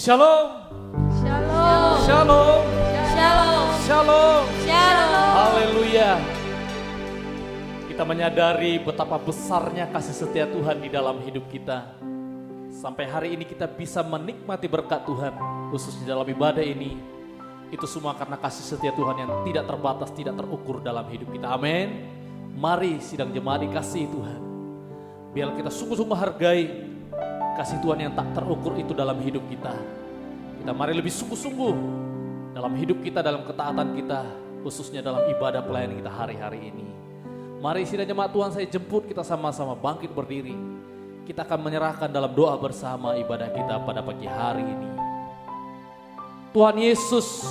Shalom. Shalom. Shalom. Shalom. Shalom. Shalom. Haleluya. Kita menyadari betapa besarnya kasih setia Tuhan di dalam hidup kita. Sampai hari ini kita bisa menikmati berkat Tuhan, khususnya dalam ibadah ini. Itu semua karena kasih setia Tuhan yang tidak terbatas, tidak terukur dalam hidup kita. Amin. Mari sidang jemaat dikasihi Tuhan. Biar kita sungguh-sungguh hargai kasih Tuhan yang tak terukur itu dalam hidup kita. Kita mari lebih sungguh-sungguh dalam hidup kita, dalam ketaatan kita, khususnya dalam ibadah pelayanan kita hari-hari ini. Mari sidang jemaat Tuhan, saya jemput kita sama-sama bangkit berdiri. Kita akan menyerahkan dalam doa bersama ibadah kita pada pagi hari ini. Tuhan Yesus,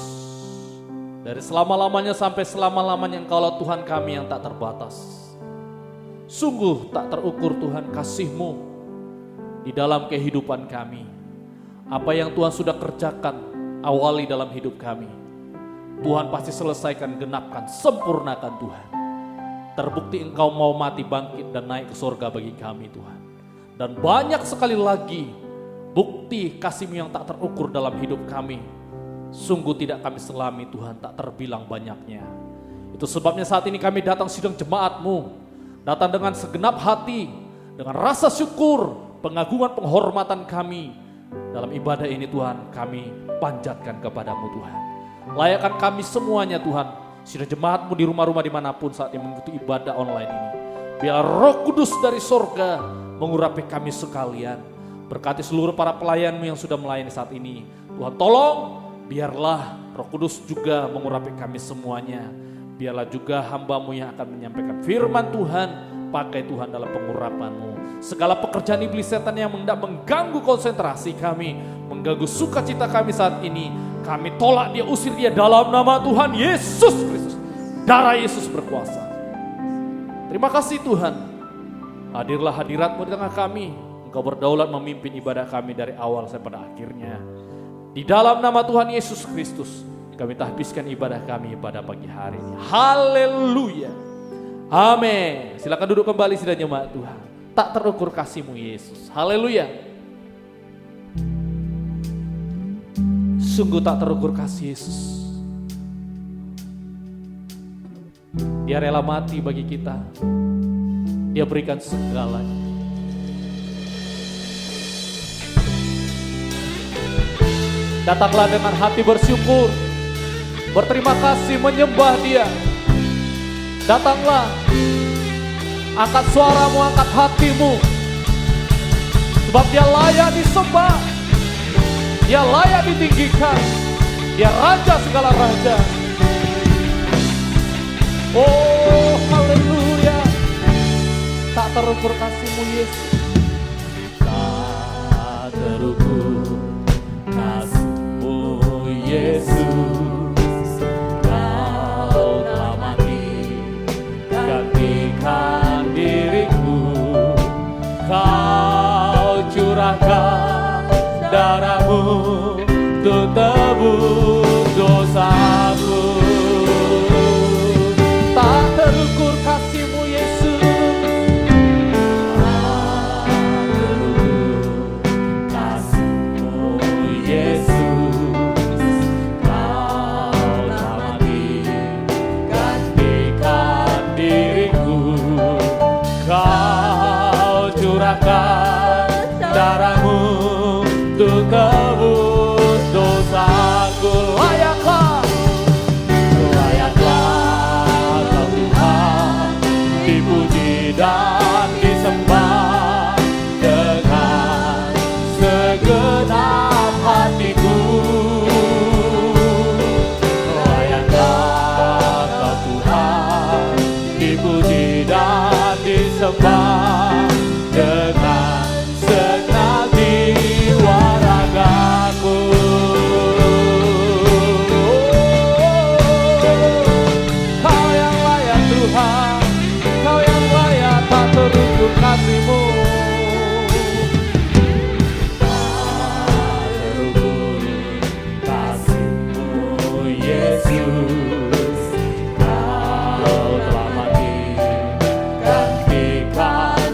dari selama-lamanya sampai selama-lamanya Engkaulah Tuhan kami yang tak terbatas. Sungguh tak terukur Tuhan kasih-Mu di dalam kehidupan kami. Apa yang Tuhan sudah kerjakan, awali dalam hidup kami, Tuhan pasti selesaikan, genapkan, sempurnakan Tuhan. Terbukti Engkau mau mati, bangkit dan naik ke surga bagi kami Tuhan. Dan banyak sekali lagi bukti kasih-Mu yang tak terukur dalam hidup kami. Sungguh tidak kami selami Tuhan, tak terbilang banyaknya. Itu sebabnya saat ini kami datang sidang jemaat-Mu, datang dengan segenap hati, dengan rasa syukur, pengagungan, penghormatan kami. Dalam ibadah ini Tuhan, kami panjatkan kepada-Mu Tuhan. Layakkan kami semuanya Tuhan, sidang jemaat-Mu di rumah-rumah dimanapun saat ini mengikuti ibadah online ini. Biar Roh Kudus dari sorga mengurapi kami sekalian. Berkati seluruh para pelayan-Mu yang sudah melayani saat ini. Tuhan tolong, biarlah Roh Kudus juga mengurapi kami semuanya. Biarlah juga hamba-Mu yang akan menyampaikan firman Tuhan, pakai Tuhan dalam pengurapan-Mu. Segala pekerjaan iblis setan yang hendak mengganggu konsentrasi kami, mengganggu sukacita kami saat ini, kami tolak dia, usir dia dalam nama Tuhan Yesus Kristus. Darah Yesus berkuasa. Terima kasih Tuhan. Hadirlah hadirat-Mu di tengah kami. Engkau berdaulat memimpin ibadah kami dari awal sampai pada akhirnya. Di dalam nama Tuhan Yesus Kristus, kami tahbiskan ibadah kami pada pagi hari ini. Haleluya. Amin. Silakan duduk kembali sidang jemaat Tuhan. Tak terukur kasih-Mu Yesus. Haleluya. Sungguh tak terukur kasih Yesus. Dia rela mati bagi kita. Dia berikan segalanya. Datanglah dengan hati bersyukur, berterima kasih, menyembah Dia. Datanglah, angkat suaramu, angkat hatimu, sebab Dia layak disembah, Dia layak ditinggikan, Dia Raja segala raja. Oh haleluya, tak terukur kasih-Mu Yesus. Tak terukur kasih-Mu Yesus, Kau telah mati gantikan diriku. Kau curahkan darah-Mu untuk tebus dosaku. Tak terukur kasih-Mu Yesus, tak terukur kasih-Mu Yesus, Kau telah mati gantikan diriku. Kau curahkan darah-Mu untuk tebus dosaku. Layaklah, layaklah Kau Tuhan, dipuji dan disembah dengan segenap hatiku. Layaklah Kau Tuhan, dipuji dan disembah dengan segenap jiwa ragaku. Kau yang layak Tuhan, Kau yang layak, tak terukur kasih-Mu. Tak terukur kasih-Mu Yesus, Kau telah mati gantikan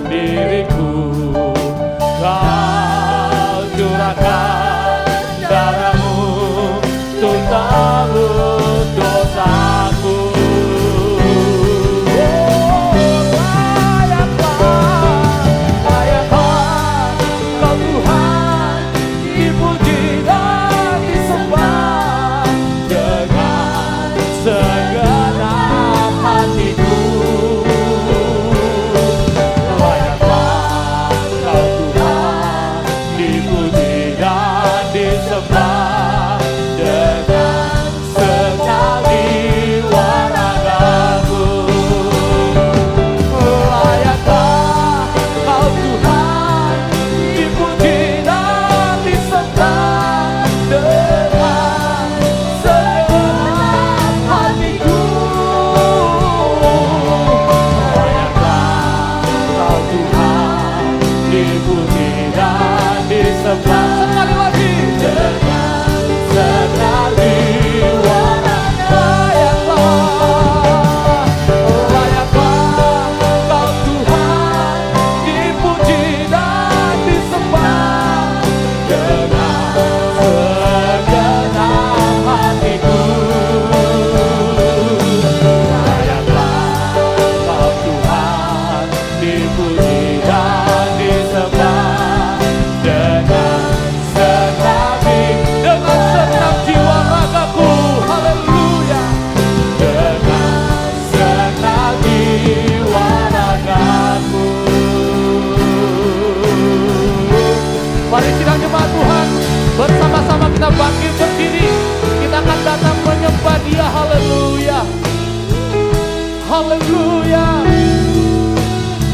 Haleluya,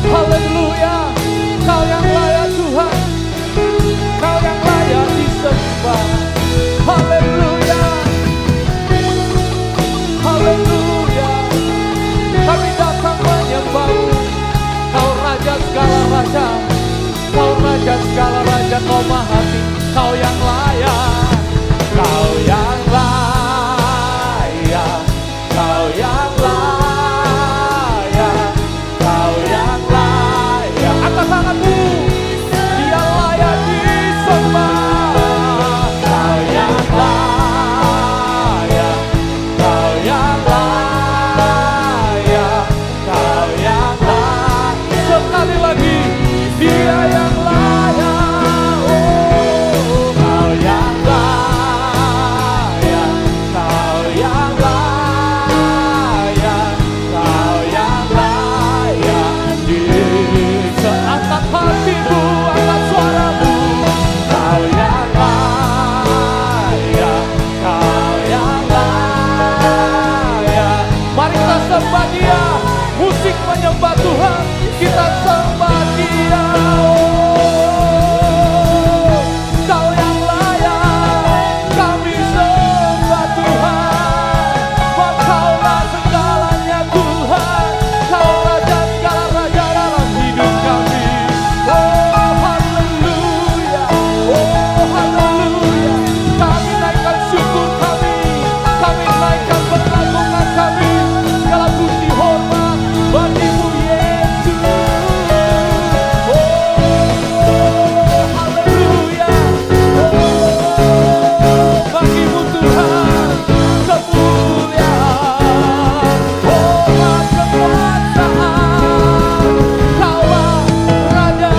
haleluya. Kau yang layak Tuhan, Kau yang layak disembah. Haleluya, haleluya. Kami datang menyembah-Mu. Kau Raja segala raja, Kau Raja segala raja, Kau Maha Tinggi. Kau yang layak, Kau yang layak, Kau yang layak, Kau yang layak. Angkat tanganmu, Dia layak disembah. Kau yang layak, Kau yang layak, Kau yang layak. Sekali lagi, Dia yang layak. Oh, Kau yang layak, Kau yang layak, Kau yang layak. Angkat hatimu, angkat suaramu. Kau yang layak, Kau yang layak. Mari kita sembah Dia. Musik menyembah Tuhan, kita sembah Dia. Oh, Kau yang layak, kami sembah Tuhan. Kau-Lah segalanya Tuhan, Kau Raja segala raja dalam hidup kami. Oh haleluya, oh haleluya. Kami naikkan syukur kami naikkan pengagungan kami. Segala puji hormat bagi-Mu Yesus. Oh haleluya, oh bagi-Mu Tuhan kemuliaan, hormat, kekuasaan. Kau-Lah Raja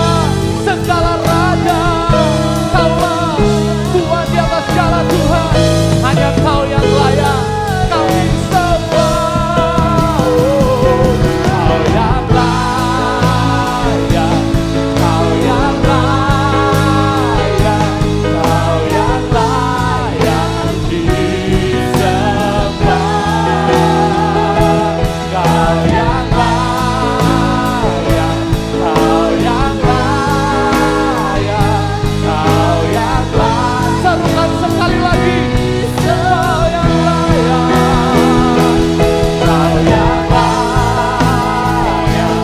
segala raja, Kau-Lah Tuhan di atas segala Tuhan. Hanya Kau yang layak kami sembah. Kau yang layak, Kau yang layak, Kau yang layak disembah. Kau yang layak, Kau yang layak, Kau yang layak. Serukan sekali lagi. Kau yang layak, Kau yang layak,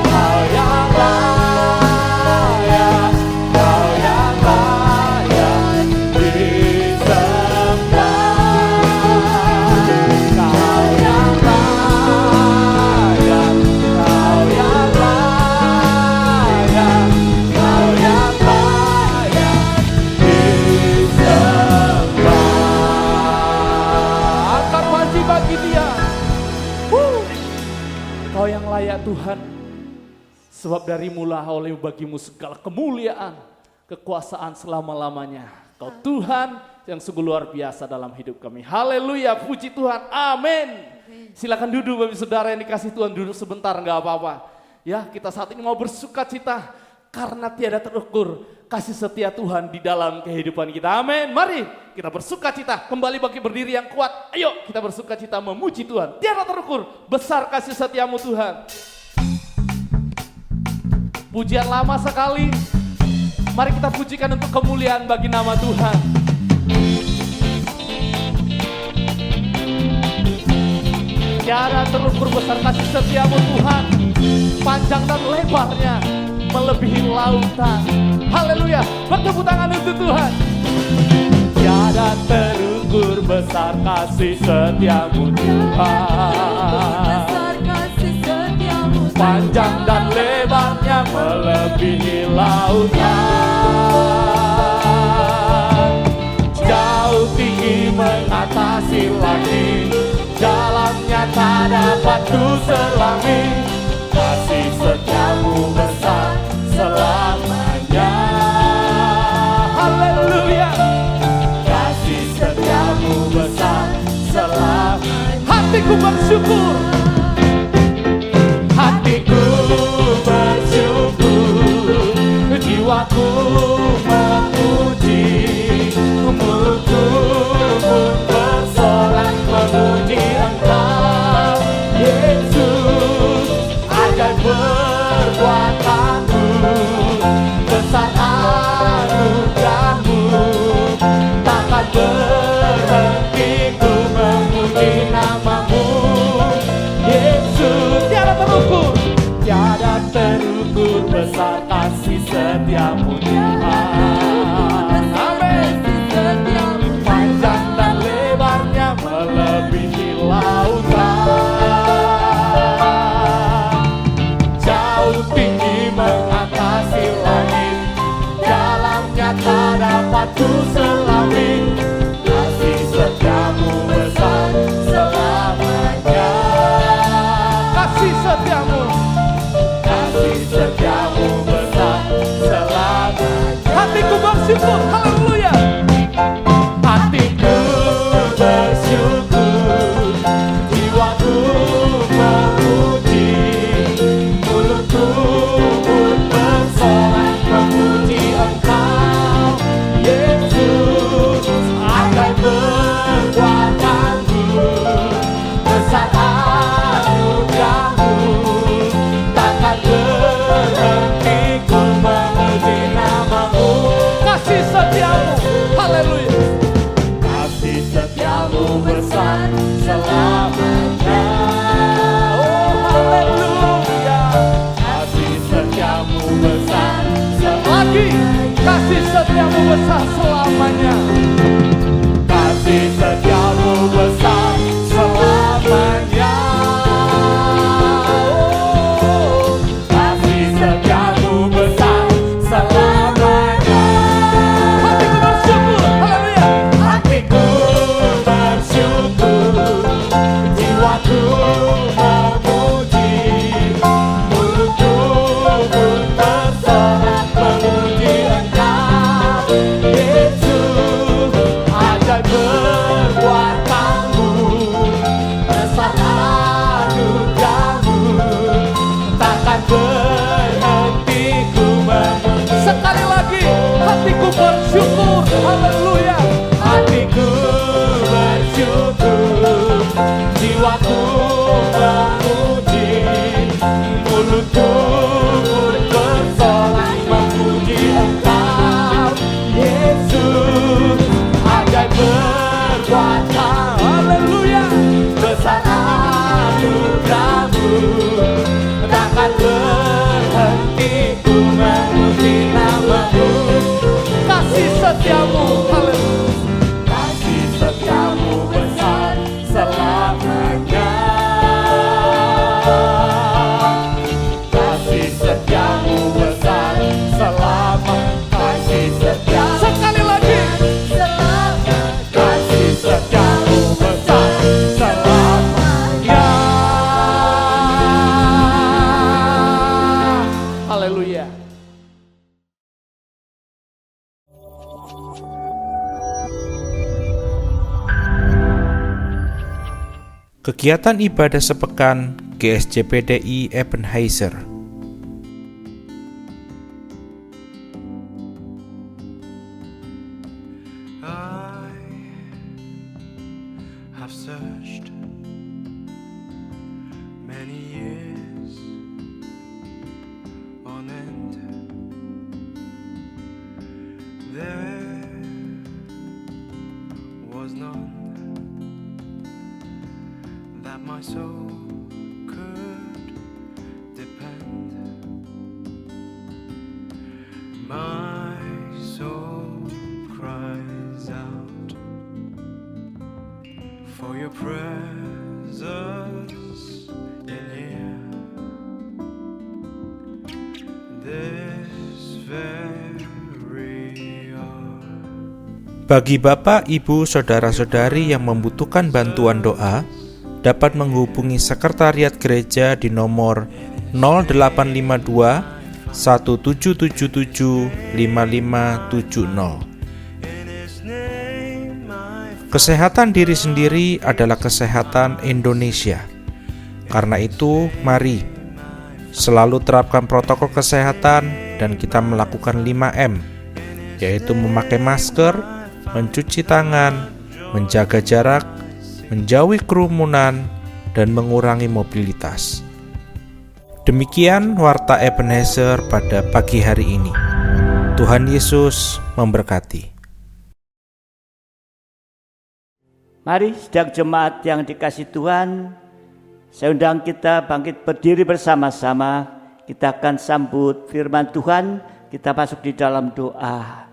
Kau yang layak, Kau yang layak disembah. Kau yang layak, Kau yang layak, Kau yang layak disembah. Angkat puji bagi Dia. Kau yang layak Tuhan, sebab dari mula oleh bagi-Mu segala kemuliaan, kekuasaan selama-lamanya. Kau Tuhan yang sungguh luar biasa dalam hidup kami. Haleluya, puji Tuhan, amin. Silakan duduk Bapak Saudara yang dikasih Tuhan, duduk sebentar nggak apa-apa. Ya, kita saat ini mau bersuka cita karena tiada terukur kasih setia Tuhan di dalam kehidupan kita. Amin. Mari kita bersuka cita, kembali bagi berdiri yang kuat. Ayo kita bersuka cita memuji Tuhan. Tiada terukur besar kasih setiamu Tuhan. Pujian lama sekali. Mari kita pujikan untuk kemuliaan bagi nama Tuhan. Tiada terukur besar kasih setiamu Tuhan. Panjang dan lebarnya melebihi lautan. Haleluya, bertepuk tangan untuk Tuhan. Tiada terukur besar kasih setiamu Tuhan. Panjang dan lebarnya melebihi lautan. Jauh tinggi mengatasi langit, dalamnya tak dapat ku selami. Kasih setiamu besar selamanya. Haleluya. Kasih setiamu besar selamanya. Hatiku bersyukur. Hatiku bersyukur, jiwaku memuji, mulutku pun bersorak memuji Engkau, Yesus. setiamu Tuhan. Amin. Panjang dan lebarnya melebihi lautan, jauh tinggi mengatasi langit, dalamnya tak dapat ku selami. Kasih setiamu besar selamanya. Kasih setiamu besar selamanya. Hatiku bersyukur, haleluya. Hatiku bersyukur, jiwaku memuji, mulutku pun bersorak memuji Engkau, Yesus. Agai perbuatanmu, besar anugerahmu, takkan berhenti ku memuji namamu. Kasih setiamu, haleluya. Kasih setiamu besar selamanya. Oh haleluya. Kasih setiamu besar lagi. Kasih setiamu besar selamanya. Kasih setiamu besar selamanya. Oh, kasih setiamu besar selamanya. Hatiku bersyukur, haleluya. Hatiku bersyukur, jiwaku memuji, mulutku pun bersorak memuji Engkau, Yesus. Ajaib perbuatanmu, besar anugerahmu, takkan berhenti ku memuji. Sekali lagi, hatiku bersyukur, haleluya. Hatiku bersyukur, jiwaku memuji, mulutku pun bersorak memuji Engkau, Yesus. Ajaib perbuatan, haleluya, besar anugerahmu, takkan berhenti ku memuji namamu. Kasih setiamu, haleluya. Kasih setiamu besar selamanya. Kasih setiamu besar selamanya. Kasih setiamu, sekali lagi, kasih setiamu besar selamanya. Haleluya. Kegiatan ibadah sepekan GSJPDI Ebenezer. I have searched many years on end. There was none that my soul could depend. My soul cries out for your presence in here. This very hour. Bagi Bapak, Ibu, Saudara-saudari yang membutuhkan bantuan doa, dapat menghubungi Sekretariat Gereja di nomor 0852 1777 5570. Kesehatan diri sendiri adalah kesehatan Indonesia. Karena itu, mari selalu terapkan protokol kesehatan dan kita melakukan 5M, yaitu memakai masker, mencuci tangan, menjaga jarak, menjauhi kerumunan, dan mengurangi mobilitas. Demikian Warta Ebenezer pada pagi hari ini. Tuhan Yesus memberkati. Mari sedang jemaat yang dikasihi Tuhan, saya undang kita bangkit berdiri bersama-sama. Kita akan sambut firman Tuhan kita masuk di dalam doa.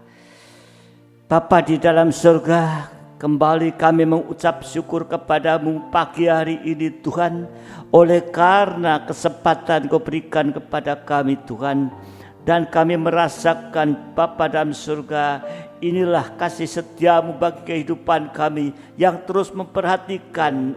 Bapa di dalam surga, kembali kami mengucap syukur kepadamu pagi hari ini Tuhan, oleh karena kesempatan Kau berikan kepada kami Tuhan. Dan kami merasakan Bapa dalam surga, inilah kasih setiamu bagi kehidupan kami yang terus memperhatikan.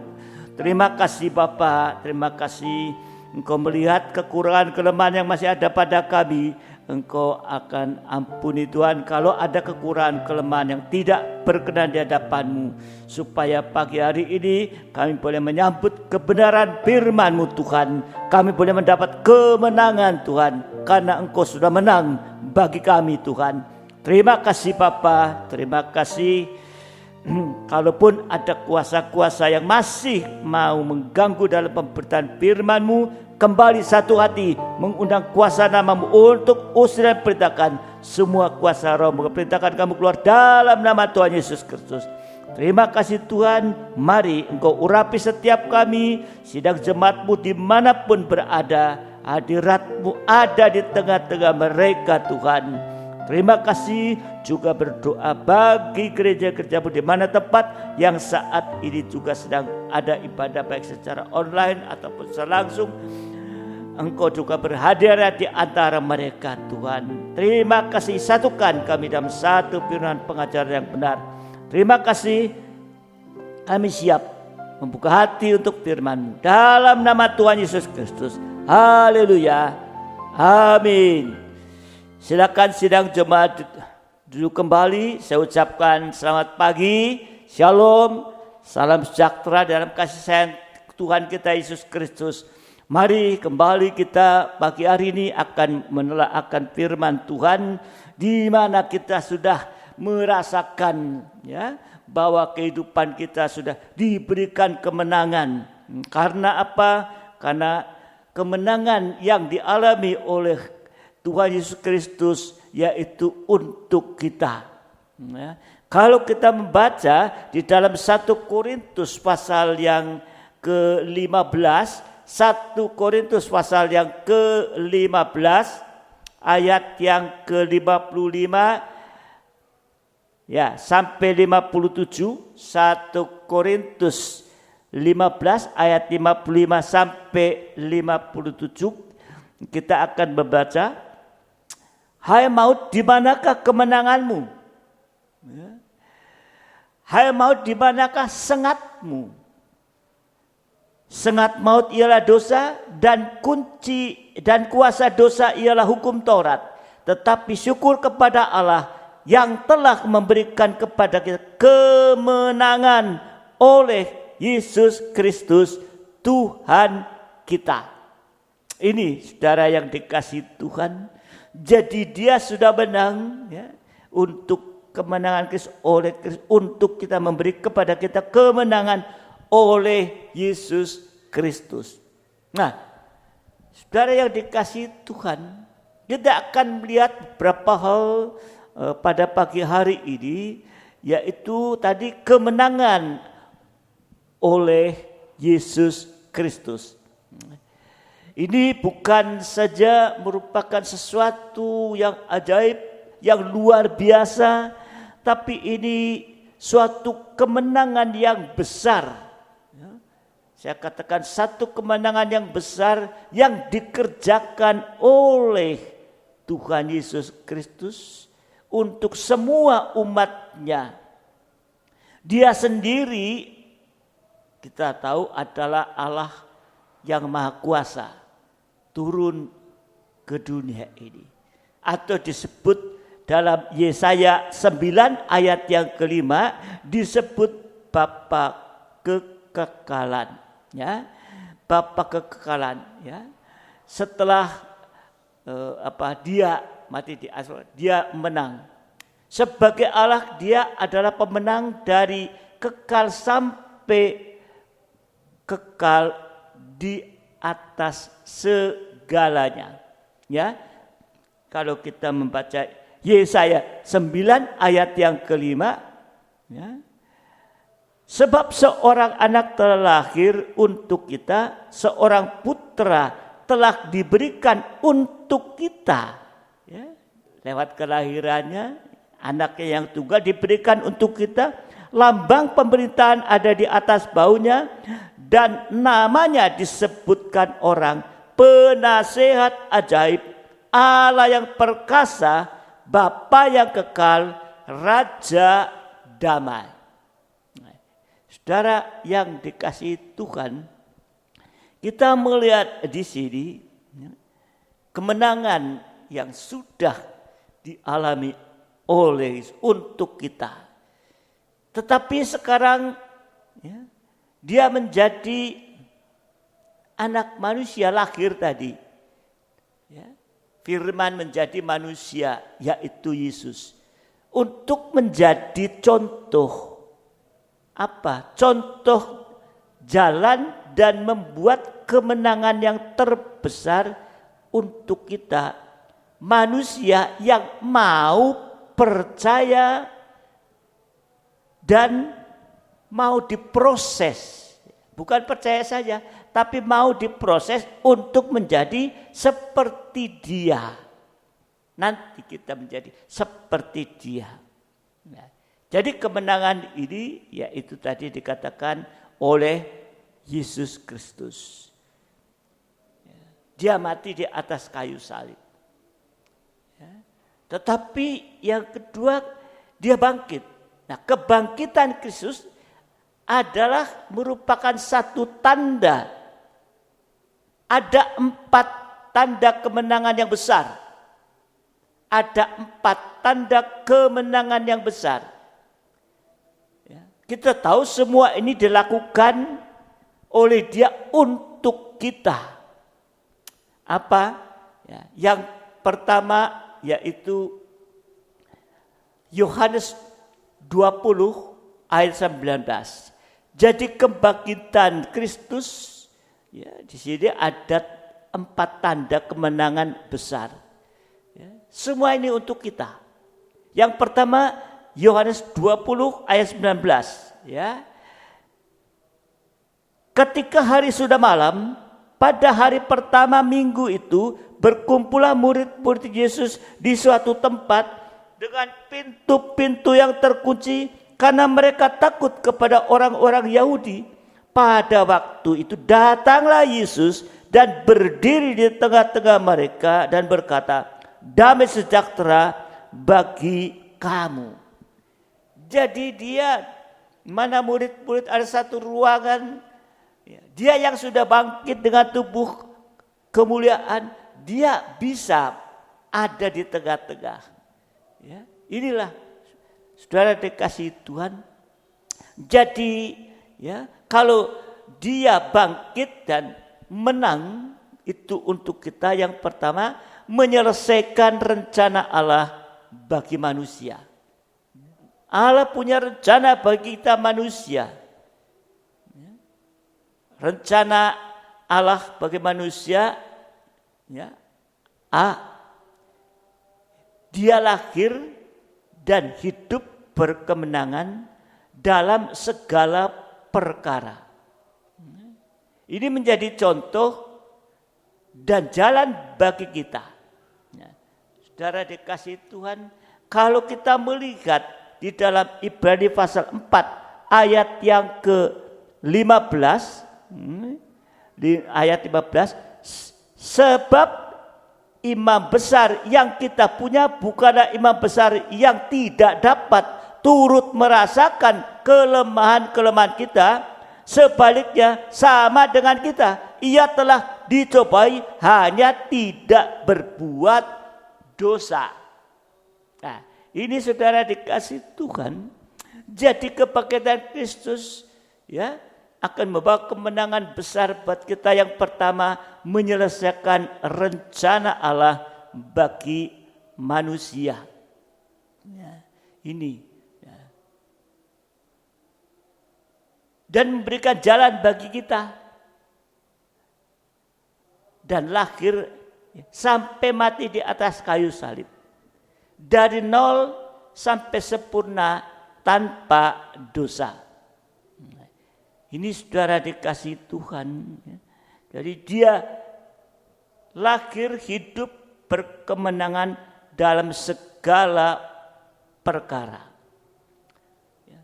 Terima kasih Bapa, terima kasih Engkau melihat kekurangan kelemahan yang masih ada pada kami. Engkau akan ampuni Tuhan kalau ada kekurangan kelemahan yang tidak berkenan di hadapan-Mu, supaya pagi hari ini kami boleh menyambut kebenaran firman-Mu Tuhan. Kami boleh mendapat kemenangan Tuhan, karena Engkau sudah menang bagi kami Tuhan. Terima kasih Bapa, terima kasih. Kalaupun ada kuasa-kuasa yang masih mau mengganggu dalam pemberitaan firman-Mu, kembali satu hati mengundang kuasa nama-Mu untuk usir dan perintahkan semua kuasa roh. Perintahkan kami keluar dalam nama Tuhan Yesus Kristus. Terima kasih Tuhan. Mari Engkau urapi setiap kami, sidang jemaat-Mu dimanapun berada. Hadirat-Mu ada di tengah-tengah mereka Tuhan. Terima kasih, juga berdoa bagi gereja-gereja-Mu di mana tempat yang saat ini juga sedang ada ibadah baik secara online ataupun secara langsung. Engkau juga berhadir di antara mereka Tuhan. Terima kasih, satukan kami dalam satu firman pengajaran yang benar. Terima kasih, kami siap membuka hati untuk firman-Mu dalam nama Tuhan Yesus Kristus. Haleluya, amin. Silakan sidang jemaat duduk kembali. Saya ucapkan selamat pagi, shalom, salam sejahtera dalam kasih sayang Tuhan kita Yesus Kristus. Mari kembali kita pagi hari ini akan menelaahkan firman Tuhan, di mana kita sudah merasakan ya bahwa kehidupan kita sudah diberikan kemenangan. Karena apa? Karena kemenangan yang dialami oleh Tuhan Yesus Kristus yaitu untuk kita. Ya. Kalau kita membaca di dalam 1 Korintus pasal yang ke-15, 1 Korintus pasal yang ke-15 ayat yang ke-55 ya sampai 57, 1 Korintus 15 ayat 55 sampai 57 kita akan membaca. Hai maut, di manakah kemenanganmu? Ya. Hai maut, di manakah sengatmu? Sengat maut ialah dosa, dan kunci dan kuasa dosa ialah hukum Taurat. Tetapi syukur kepada Allah yang telah memberikan kepada kita kemenangan oleh Yesus Kristus Tuhan kita. Ini saudara yang dikasihi Tuhan. Jadi dia sudah menang ya, untuk kemenangan Kristus oleh Kristus, untuk kita memberi kepada kita kemenangan oleh Yesus Kristus. Nah, saudara yang dikasihi Tuhan, kita akan melihat beberapa hal pada pagi hari ini, yaitu tadi kemenangan oleh Yesus Kristus. Ini bukan saja merupakan sesuatu yang ajaib, yang luar biasa, tapi ini suatu kemenangan yang besar. Saya katakan satu kemenangan yang besar yang dikerjakan oleh Tuhan Yesus Kristus untuk semua umatnya. Dia sendiri kita tahu adalah Allah yang Maha Kuasa, turun ke dunia ini. Atau disebut dalam Yesaya 9 ayat yang kelima, disebut Bapa kekekalan. Ya, Bapa kekekalan. Ya. Setelah dia mati di asal, dia menang. Sebagai Allah, dia adalah pemenang dari kekal sampai kekal di atas segalanya. Ya, kalau kita membaca Yesaya 9 ayat yang kelima, ya, sebab seorang anak telah lahir untuk kita, seorang putra telah diberikan untuk kita. Ya, lewat kelahirannya, anaknya yang tunggal diberikan untuk kita. Lambang pemerintahan ada di atas baunya dan namanya disebutkan orang penasehat ajaib, Allah yang perkasa, Bapa yang kekal, Raja damai. Saudara yang dikasihi Tuhan, kita melihat di sini kemenangan yang sudah dialami oleh untuk kita. Tetapi sekarang dia menjadi anak manusia lahir tadi. Firman menjadi manusia, yaitu Yesus. Untuk menjadi contoh. Apa? Contoh jalan dan membuat kemenangan yang terbesar untuk kita. Manusia yang mau percaya dan mau diproses. Bukan percaya saja, tapi mau diproses untuk menjadi seperti Dia. Nanti kita menjadi seperti Dia. Nah, jadi kemenangan ini yaitu tadi dikatakan oleh Yesus Kristus. Dia mati di atas kayu salib. Tetapi yang kedua, dia bangkit. Nah, kebangkitan Kristus adalah merupakan satu tanda. Ada 4 tanda kemenangan yang besar. Ada 4 tanda kemenangan yang besar. Kita tahu semua ini dilakukan oleh Dia untuk kita. Apa? Yang pertama yaitu Yohanes 20 ayat 19. Jadi kebangkitan Kristus, di sini ada 4 tanda kemenangan besar. Semua ini untuk kita. Yang pertama Yohanes 20 ayat 19. Ketika hari sudah malam, pada hari pertama minggu itu berkumpullah murid-murid Yesus di suatu tempat dengan pintu-pintu yang terkunci karena mereka takut kepada orang-orang Yahudi. Pada waktu itu datanglah Yesus dan berdiri di tengah-tengah mereka dan berkata, damai sejahtera bagi kamu. Jadi dia, mana murid-murid ada satu ruangan, dia yang sudah bangkit dengan tubuh kemuliaan, dia bisa ada di tengah-tengah. Inilah saudara dikasihi Tuhan. Jadi kalau dia bangkit dan menang, itu untuk kita yang pertama menyelesaikan rencana Allah bagi manusia. Allah punya rencana bagi kita manusia. Rencana Allah bagi manusia, Dia lahir dan hidup berkemenangan dalam segala perkara. Ini menjadi contoh dan jalan bagi kita. Saudara dikasihi Tuhan, kalau kita melihat di dalam Ibrani pasal 4 ayat yang ke-15, di ayat 15, sebab imam besar yang kita punya bukanlah imam besar yang tidak dapat turut merasakan kelemahan-kelemahan kita. Sebaliknya sama dengan kita, ia telah dicobai hanya tidak berbuat dosa. Nah, ini saudara dikasih Tuhan. Jadi kebangkitan Kristus akan membawa kemenangan besar buat kita. Yang pertama, menyelesaikan rencana Allah bagi manusia. Ini. Dan memberikan jalan bagi kita. Dan lahir sampai mati di atas kayu salib. Dari 0 sampai sempurna tanpa dosa. Ini saudara dikasih Tuhan. Jadi dia lahir, hidup, berkemenangan dalam segala perkara.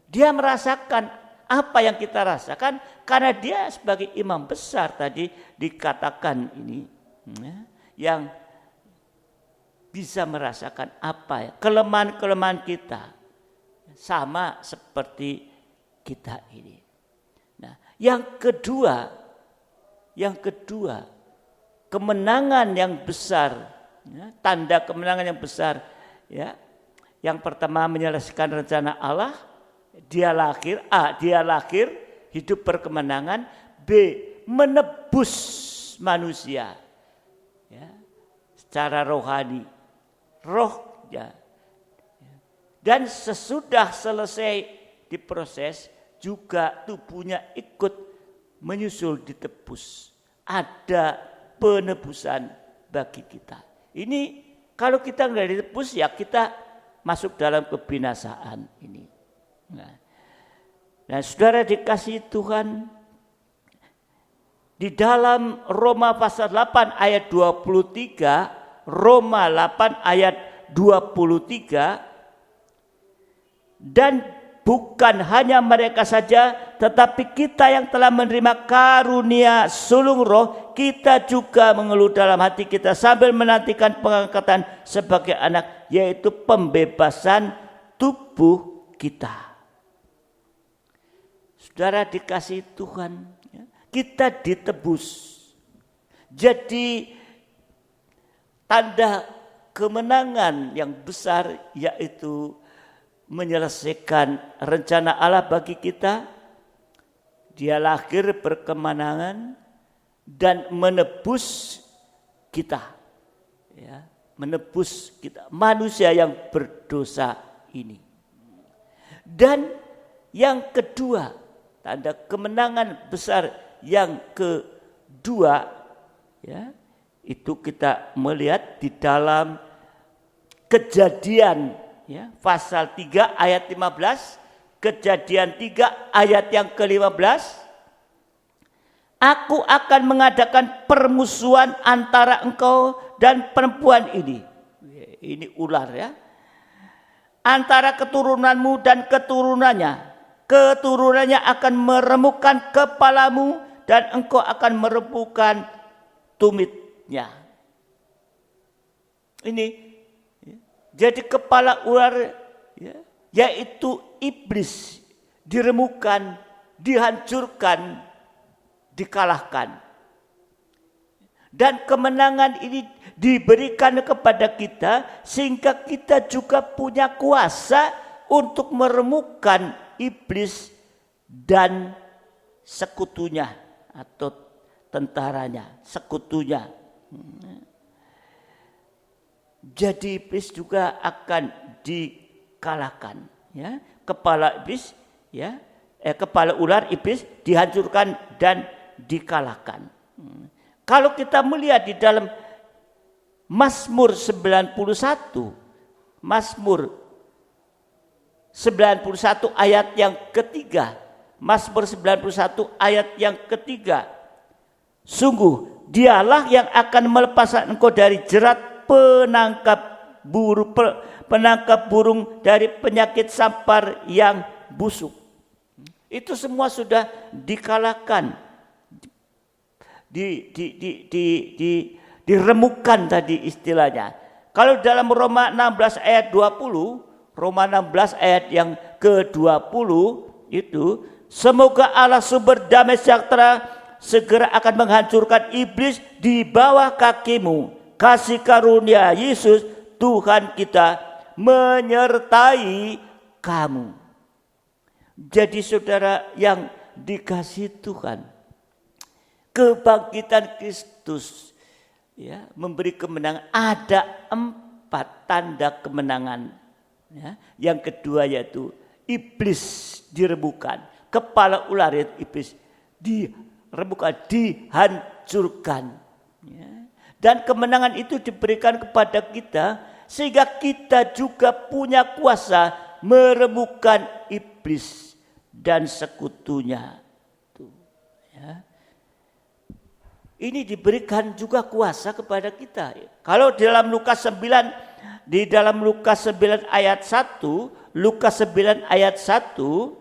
Dia merasakan apa yang kita rasakan karena dia sebagai imam besar tadi dikatakan ini yang bisa merasakan apa ya kelemahan-kelemahan kita sama seperti kita ini. Nah, yang kedua kemenangan yang besar, ya, tanda kemenangan yang besar, ya. Yang pertama menyelesaikan rencana Allah. Dia lahir, hidup berkemenangan. B, menebus manusia, ya, secara rohani, rohnya. Dan sesudah selesai diproses, juga tubuhnya ikut menyusul ditebus. Ada penebusan bagi kita. Ini kalau kita nggak ditebus ya kita masuk dalam kebinasaan ini. Nah, saudara dikasihi Tuhan, di dalam Roma pasal 8 ayat 23, Roma 8 ayat 23, dan bukan hanya mereka saja, tetapi kita yang telah menerima karunia sulung roh, kita juga mengeluh dalam hati kita sambil menantikan pengangkatan sebagai anak, yaitu pembebasan tubuh kita. Saudara dikasihi Tuhan, kita ditebus. Jadi tanda kemenangan yang besar yaitu menyelesaikan rencana Allah bagi kita. Dia lahir berkemenangan dan menebus kita. Ya, menebus kita, manusia yang berdosa ini. Dan yang kedua, tanda kemenangan besar yang kedua, ya, itu kita melihat di dalam Kejadian, ya, pasal 3 ayat 15, Kejadian 3 ayat yang ke-15. Aku akan mengadakan permusuhan antara engkau dan perempuan ini. Ini ular, ya. Antara keturunanmu dan keturunannya. Keturunannya akan meremukkan kepalamu dan engkau akan meremukkan tumitnya. Ini jadi kepala ular, ya, yaitu iblis diremukkan, dihancurkan, dikalahkan. Dan kemenangan ini diberikan kepada kita sehingga kita juga punya kuasa untuk meremukkan iblis dan sekutunya atau tentaranya, sekutunya. Jadi iblis juga akan dikalahkan, ya. Kepala iblis, ya, kepala ular iblis dihancurkan dan dikalahkan. Kalau kita melihat di dalam Mazmur 91, Mazmur 91 ayat yang ketiga, Mazmur 91 ayat yang ketiga. Sungguh dialah yang akan melepaskan engkau dari jerat penangkap burung dari penyakit sampar yang busuk. Itu semua sudah dikalahkan, diremukkan tadi istilahnya. Kalau dalam Roma 16 ayat 20, Roma 16 ayat yang ke-20 itu, semoga Allah sumber damai sejahtera segera akan menghancurkan iblis di bawah kakimu. Kasih karunia Yesus Tuhan kita menyertai kamu. Jadi saudara yang dikasihi Tuhan, kebangkitan Kristus, ya, memberi kemenangan. Ada 4 tanda kemenangan. Ya, yang kedua yaitu iblis diremukkan, kepala ular yaitu iblis diremukkan, dihancurkan. Ya. Dan kemenangan itu diberikan kepada kita sehingga kita juga punya kuasa meremukkan iblis dan sekutunya. Ya. Ini diberikan juga kuasa kepada kita. Kalau dalam Lukas 9 di dalam Lukas 9 ayat 1, Lukas 9 ayat 1,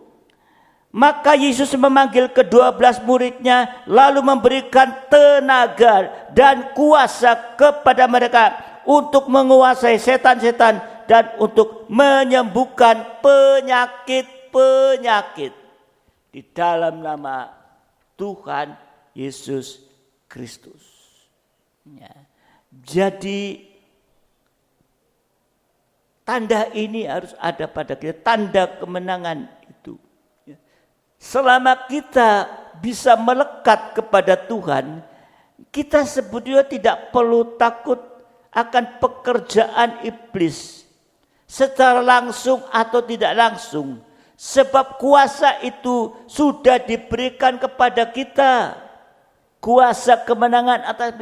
maka Yesus memanggil ke-12 muridnya lalu memberikan tenaga dan kuasa kepada mereka untuk menguasai setan-setan dan untuk menyembuhkan penyakit-penyakit di dalam nama Tuhan Yesus Kristus. Ya. Jadi tanda ini harus ada pada kita, tanda kemenangan itu. Selama kita bisa melekat kepada Tuhan, kita sebetulnya tidak perlu takut akan pekerjaan iblis secara langsung atau tidak langsung. Sebab kuasa itu sudah diberikan kepada kita. Kuasa kemenangan atas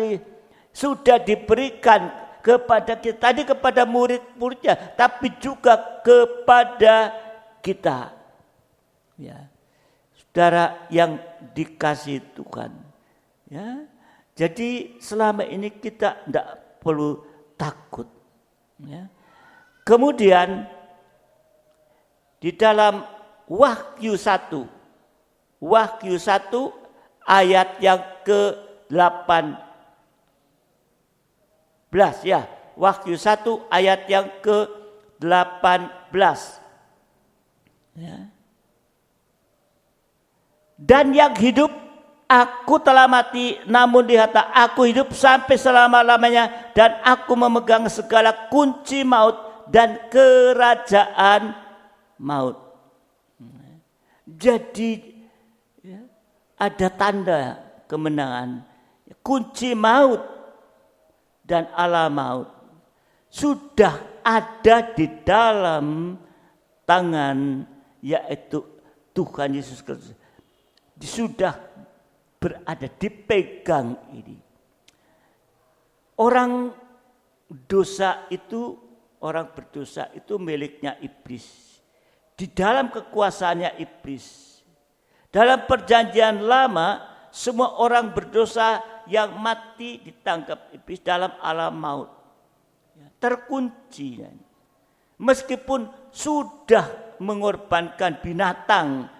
sudah diberikan kepada kita. Tadi kepada murid-muridnya, tapi juga kepada kita. Ya. Saudara yang dikasihi Tuhan, ya, jadi selama ini kita tidak perlu takut. Ya. Kemudian di dalam Wahyu 1 ayat yang ke-18, ya, Wahyu 1 ayat yang ke-18. Ya. Dan yang hidup, aku telah mati, namun lihatlah aku hidup sampai selama-lamanya, dan aku memegang segala kunci maut dan kerajaan maut. Jadi ya, ada tanda kemenangan. Kunci maut dan ala maut sudah ada di dalam tangan, yaitu Tuhan Yesus Kristus. Sudah berada, dipegang ini. Orang berdosa itu miliknya iblis. Di dalam kekuasaannya iblis. Dalam perjanjian lama, semua orang berdosa yang mati ditangkap iblis dalam alam maut. Terkunci. Meskipun sudah mengorbankan binatang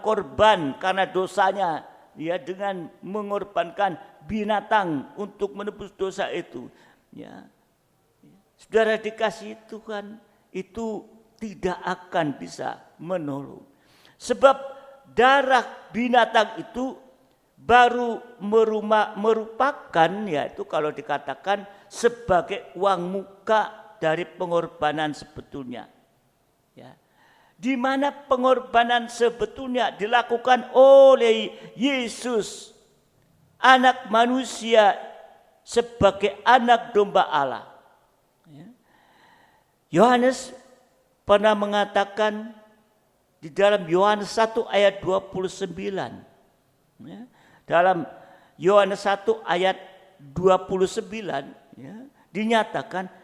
korban karena dosanya, ya, dengan mengorbankan binatang untuk menebus dosa itu, ya. Saudara dikasihi Tuhan, itu tidak akan bisa menolong. Sebab darah binatang itu baru merupakan, yaitu kalau dikatakan sebagai uang muka dari pengorbanan sebetulnya. Ya. Di mana pengorbanan sebetulnya dilakukan oleh Yesus, anak manusia, sebagai anak domba Allah. Yohanes pernah mengatakan di dalam Yohanes 1 ayat 29. Dalam Yohanes 1 ayat 29 dinyatakan,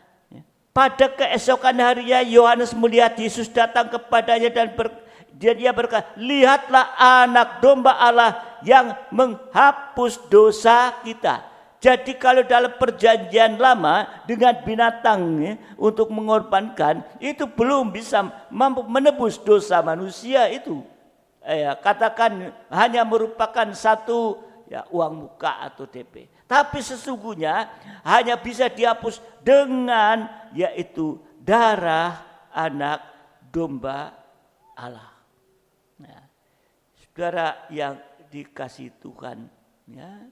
pada keesokan harinya Yohanes melihat Yesus datang kepadanya dan dia berkata, lihatlah anak domba Allah yang menghapus dosa kita. Jadi kalau dalam perjanjian lama dengan binatang untuk mengorbankan, itu belum bisa mampu menebus dosa manusia itu. Katakan hanya merupakan satu uang muka atau DP. Tapi sesungguhnya hanya bisa dihapus dengan yaitu darah anak domba Allah. Nah, saudara yang dikasihi Tuhan, ya,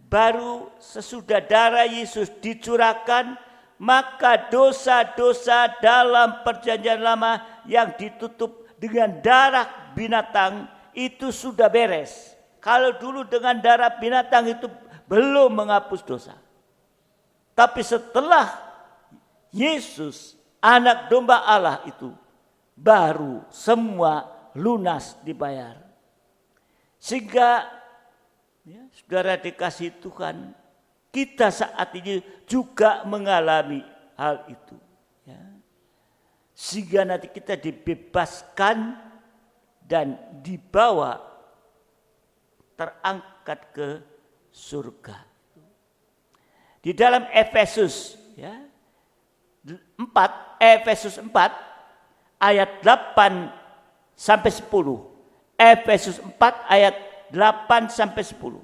baru sesudah darah Yesus dicurahkan, maka dosa-dosa dalam perjanjian lama yang ditutup dengan darah binatang itu sudah beres. Kalau dulu dengan darah binatang itu belum menghapus dosa. Tapi setelah Yesus, anak domba Allah itu, baru semua lunas dibayar. Sehingga saudara dikasihi Tuhan, kita saat ini juga mengalami hal itu. Sehingga nanti kita dibebaskan dan dibawa, terangkat ke surga. Di dalam Efesus, Efesus 4 ayat 8 sampai 10. Efesus 4 ayat 8 sampai 10.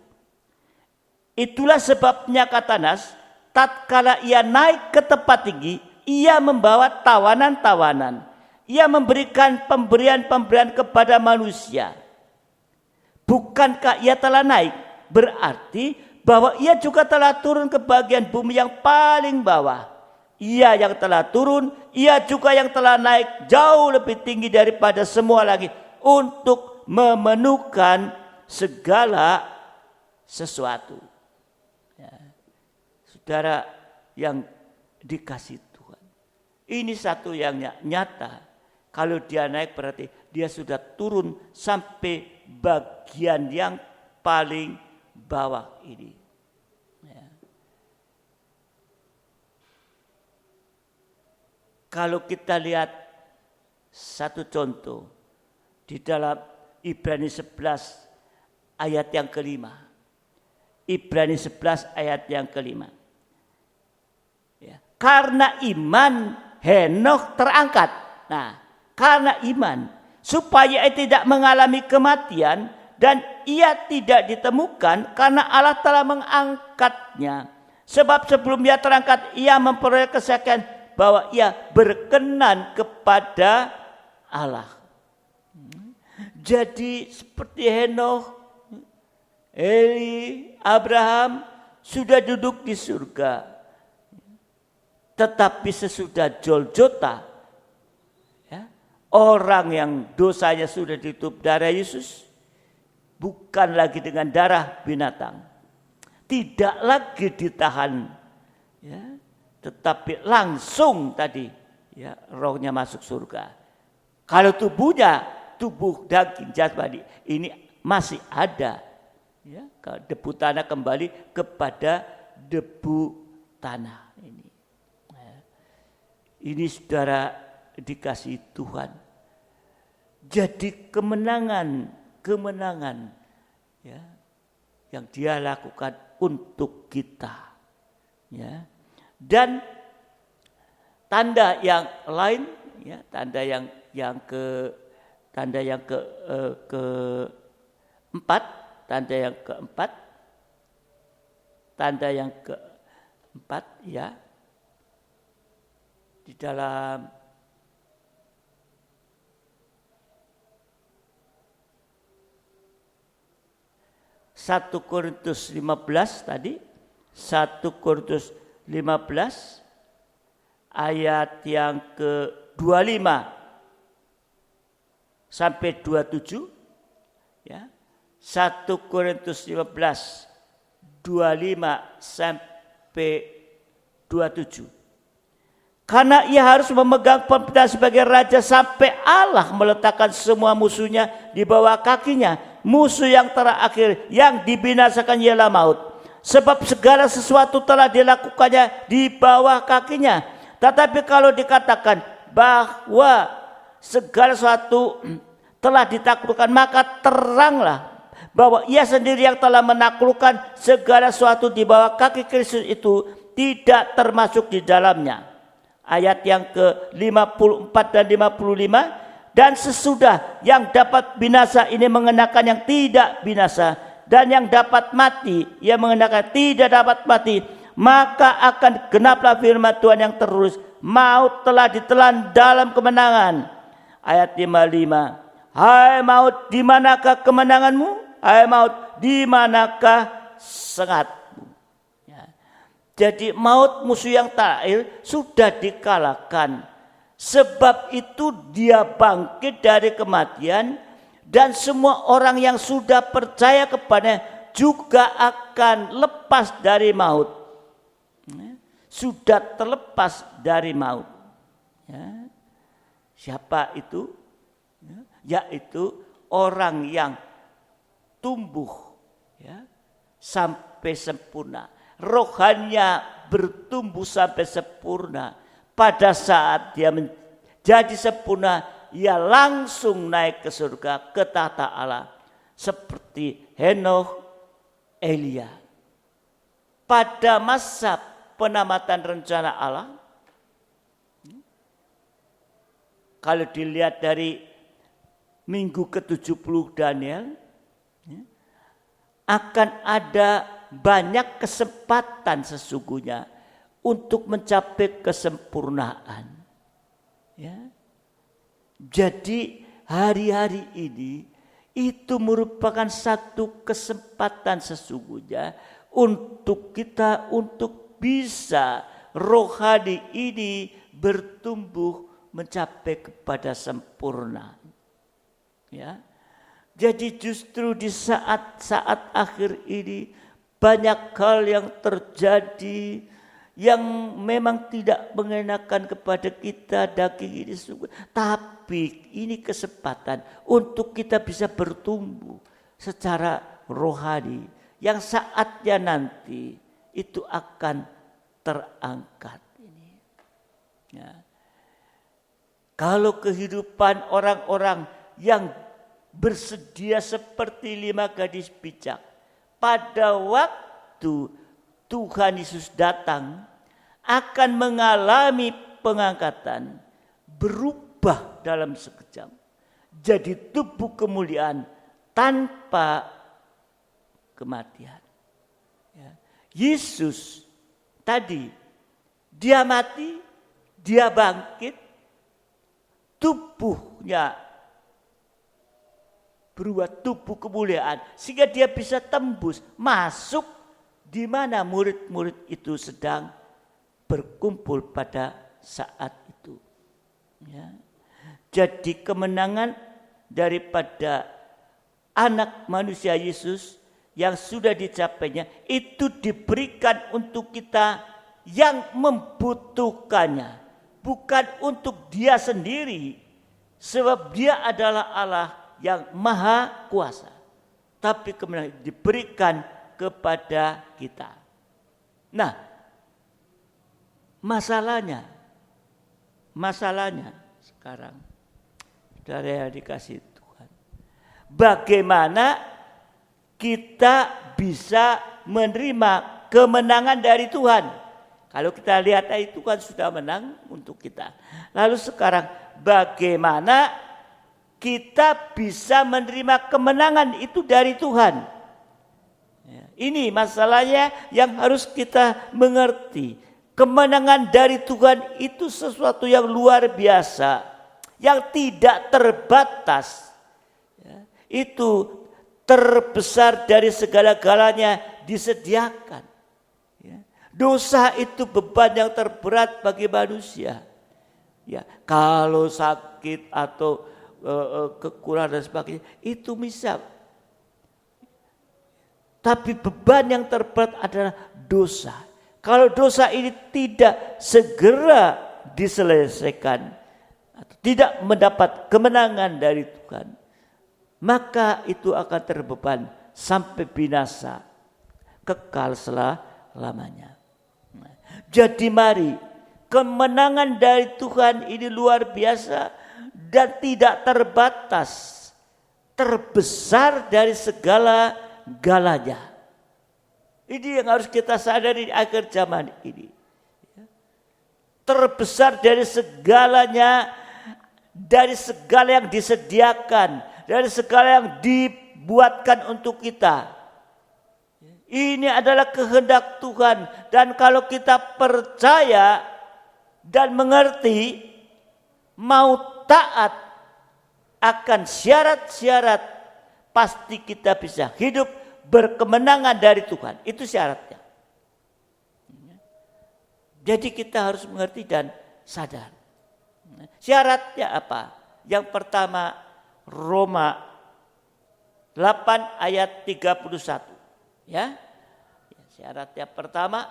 Itulah sebabnya kata Nas, tatkala ia naik ke tempat tinggi, ia membawa tawanan-tawanan. Ia memberikan pemberian-pemberian kepada manusia. Bukankah ia telah naik? Berarti bahwa ia juga telah turun ke bagian bumi yang paling bawah. Ia yang telah turun, ia juga yang telah naik jauh lebih tinggi daripada semua langit untuk memenuhkan segala sesuatu. Ya. Saudara yang dikasih Tuhan, ini satu yang nyata. Kalau dia naik berarti dia sudah turun sampai bagian yang paling bawah ini. Ya. Kalau kita lihat satu contoh di dalam Ibrani 11 ayat yang kelima. Ibrani 11 ayat yang kelima. Ya. Karena iman Henokh terangkat. Nah, karena iman supaya ia tidak mengalami kematian dan ia tidak ditemukan karena Allah telah mengangkatnya. Sebab sebelum ia terangkat ia memperoleh kesaksian bahwa ia berkenan kepada Allah. Jadi seperti Henokh, Eli, Abraham sudah duduk di surga. Tetapi sesudah Golgota, ya, orang yang dosanya sudah ditutup darah Yesus, bukan lagi dengan darah binatang, tidak lagi ditahan, ya, tetapi langsung tadi, ya, rohnya masuk surga. Kalau tubuhnya, tubuh daging jasmani ini masih ada, ya, debu tanah kembali kepada debu tanah ini. Ini saudara dikasih Tuhan. Jadi kemenangan ya, yang dia lakukan untuk kita. Ya. Dan tanda yang lain, ya, tanda yang keempat, ya, di dalam Satu Korintus 15 tadi, 1 Korintus 15 ayat yang ke-25 sampai 27, ya. 1 Korintus 15 25 sampai 27. Karena ia harus memegang pemerintahan sebagai raja sampai Allah meletakkan semua musuhnya di bawah kakinya. Musuh yang terakhir yang dibinasakan ialah maut. Sebab segala sesuatu telah dilakukannya di bawah kakinya. Tetapi kalau dikatakan bahwa segala sesuatu telah ditaklukkan, maka teranglah bahwa ia sendiri yang telah menaklukkan segala sesuatu di bawah kaki Kristus itu tidak termasuk di dalamnya. Ayat yang ke-54 dan 55. Dan sesudah yang dapat binasa ini mengenakan yang tidak binasa, dan yang dapat mati ia mengenakan tidak dapat mati, maka akan genaplah firman Tuhan yang tertulis, maut telah ditelan dalam kemenangan. Ayat 55. Hai maut, di manakah kemenanganmu? Hai maut, di manakah sengatmu? Jadi maut, musuh yang terakhir, sudah dikalahkan. Sebab itu dia bangkit dari kematian, dan semua orang yang sudah percaya kepadanya juga akan lepas dari maut. Sudah terlepas dari maut. Ya. Siapa itu? Yaitu orang yang tumbuh, ya, sampai sempurna. Rohaninya bertumbuh sampai sempurna. Pada saat dia menjadi sempurna, ia langsung naik ke surga, ke tahta Allah. Seperti Henokh, Elia. Pada masa penamatan rencana Allah, kalau dilihat dari minggu ke-70 Daniel, akan ada banyak kesempatan sesungguhnya untuk mencapai kesempurnaan. Ya. Jadi hari-hari ini itu merupakan satu kesempatan sesungguhnya untuk kita untuk bisa rohani ini bertumbuh mencapai kepada sempurna. Ya. Jadi justru di saat-saat akhir ini banyak hal yang terjadi yang memang tidak mengenakan kepada kita daging ini sungguh. Tapi ini kesempatan untuk kita bisa bertumbuh secara rohani yang saatnya nanti itu akan terangkat. Ya. Kalau kehidupan orang-orang yang bersedia seperti 5 gadis bijak pada waktu Tuhan Yesus datang akan mengalami pengangkatan, berubah dalam sekejap, jadi tubuh kemuliaan tanpa kematian. Ya. Yesus tadi dia mati, dia bangkit, tubuhnya berubah tubuh kemuliaan sehingga dia bisa tembus masuk di mana murid-murid itu sedang berkumpul pada saat itu. Ya. Jadi kemenangan daripada anak manusia Yesus yang sudah dicapainya itu diberikan untuk kita yang membutuhkannya, bukan untuk dia sendiri, sebab dia adalah Allah yang maha kuasa, tapi kemenangan diberikan kepada kita. Nah, masalahnya sekarang, saudara yang dikasihi Tuhan, bagaimana kita bisa menerima kemenangan dari Tuhan? Kalau kita lihat Tuhan sudah menang untuk kita. Lalu sekarang bagaimana kita bisa menerima kemenangan itu dari Tuhan? Ya, ini masalahnya yang harus kita mengerti. Kemenangan dari Tuhan itu sesuatu yang luar biasa, yang tidak terbatas. Ya, itu terbesar dari segala-galanya disediakan. Ya, dosa itu beban yang terberat bagi manusia. Ya, kalau sakit atau kekurangan dan sebagainya itu bisa. Tapi beban yang terberat adalah dosa. Kalau dosa ini tidak segera diselesaikan, atau tidak mendapat kemenangan dari Tuhan, maka itu akan terbeban sampai binasa, kekal selamanya. Jadi mari, kemenangan dari Tuhan ini luar biasa dan tidak terbatas, terbesar dari segala-galanya. Ini yang harus kita sadari di akhir zaman ini. Terbesar dari segalanya, dari segala yang disediakan, dari segala yang dibuatkan untuk kita. Ini adalah kehendak Tuhan, dan kalau kita percaya dan mengerti, mau taat akan syarat-syarat, pasti kita bisa hidup berkemenangan dari Tuhan. Itu syaratnya. Jadi kita harus mengerti dan sadar. Syaratnya apa? Yang pertama, Roma 8 ayat 31. Ya. Syaratnya pertama,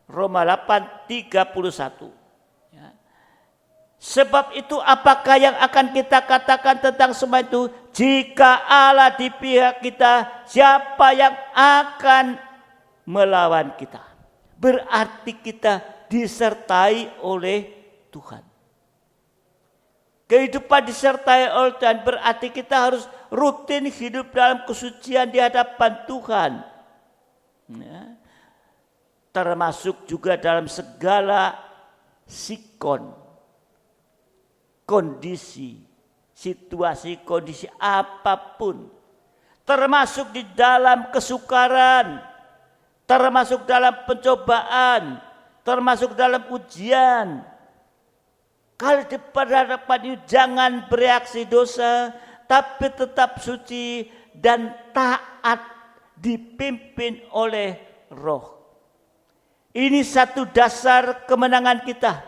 Roma 8 31. Ya. Sebab itu apakah yang akan kita katakan tentang semua itu? Jika Allah di pihak kita, siapa yang akan melawan kita? Berarti kita disertai oleh Tuhan. Kehidupan disertai oleh Tuhan berarti kita harus rutin hidup dalam kesucian di hadapan Tuhan. Ya. Termasuk juga dalam segala sikon. kondisi, situasi, kondisi apapun. Termasuk di dalam kesukaran, termasuk dalam pencobaan, termasuk dalam ujian. Kalau diperhadapkan jangan bereaksi dosa, tapi tetap suci dan taat dipimpin oleh Roh. Ini satu dasar kemenangan kita.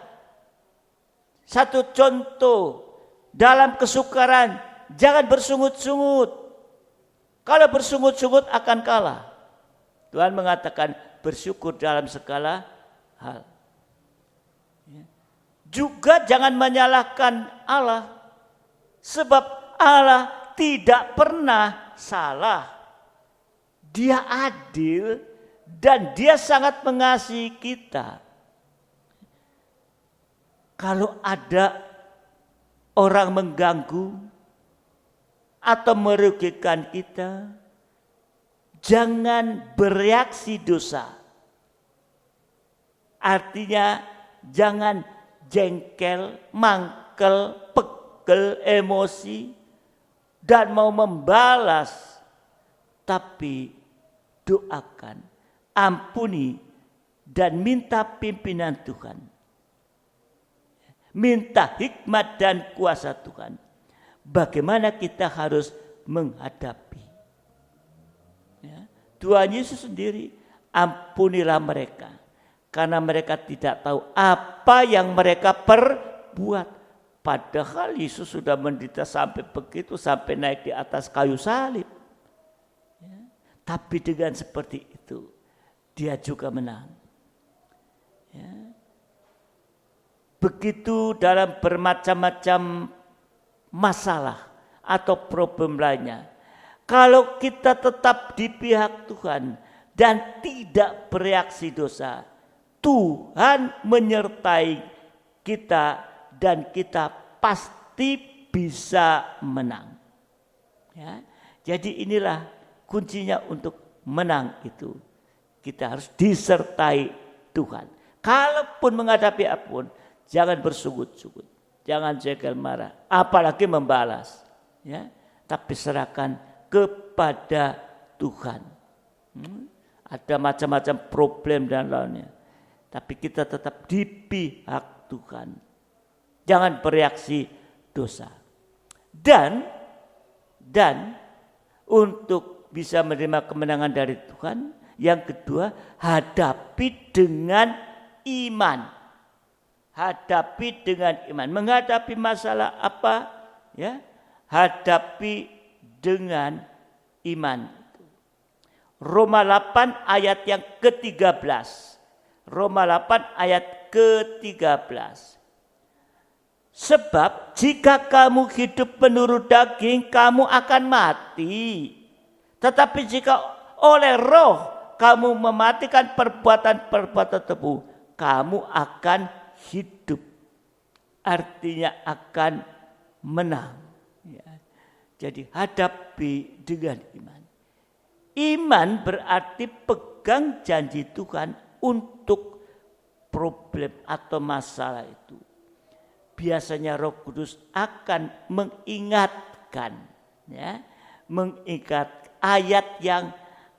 Satu contoh dalam kesukaran, jangan bersungut-sungut. Kalau bersungut-sungut akan kalah. Tuhan mengatakan bersyukur dalam segala hal. Juga jangan menyalahkan Allah. Sebab Allah tidak pernah salah. Dia adil dan dia sangat mengasihi kita. Kalau ada orang mengganggu atau merugikan kita, jangan bereaksi dosa. Artinya jangan jengkel, mangkel, pegel, emosi dan mau membalas, tapi doakan, ampuni dan minta pimpinan Tuhan. Minta hikmat dan kuasa Tuhan. Bagaimana kita harus menghadapi. Ya. Tuhan Yesus sendiri, ampunilah mereka. Karena mereka tidak tahu apa yang mereka perbuat. Padahal Yesus sudah menderita sampai begitu, sampai naik di atas kayu salib. Ya. Tapi dengan seperti itu, dia juga menang. Ya. Begitu dalam bermacam-macam masalah atau problem lainnya. Kalau kita tetap di pihak Tuhan dan tidak bereaksi dosa, Tuhan menyertai kita dan kita pasti bisa menang. Ya. Jadi inilah kuncinya untuk menang itu. Kita harus disertai Tuhan. Kalaupun menghadapi apapun, jangan bersungut-sungut. Jangan jengkel marah, apalagi membalas. Ya, tapi serahkan kepada Tuhan. Ada macam-macam problem dan lainnya. Tapi kita tetap di pihak Tuhan. Jangan bereaksi dosa. Dan untuk bisa menerima kemenangan dari Tuhan, yang kedua, hadapi dengan iman. Hadapi dengan iman. Menghadapi masalah apa? Ya, hadapi dengan iman. Roma 8 ayat yang ke-13. Roma 8 ayat ke-13. Sebab jika kamu hidup menurut daging, kamu akan mati. Tetapi jika oleh Roh kamu mematikan perbuatan-perbuatan tubuh, kamu akan hidup, artinya akan menang. Ya. Jadi hadapi dengan iman. Iman berarti pegang janji Tuhan untuk problem atau masalah itu. Biasanya Roh Kudus akan mengingatkan, ya, mengingat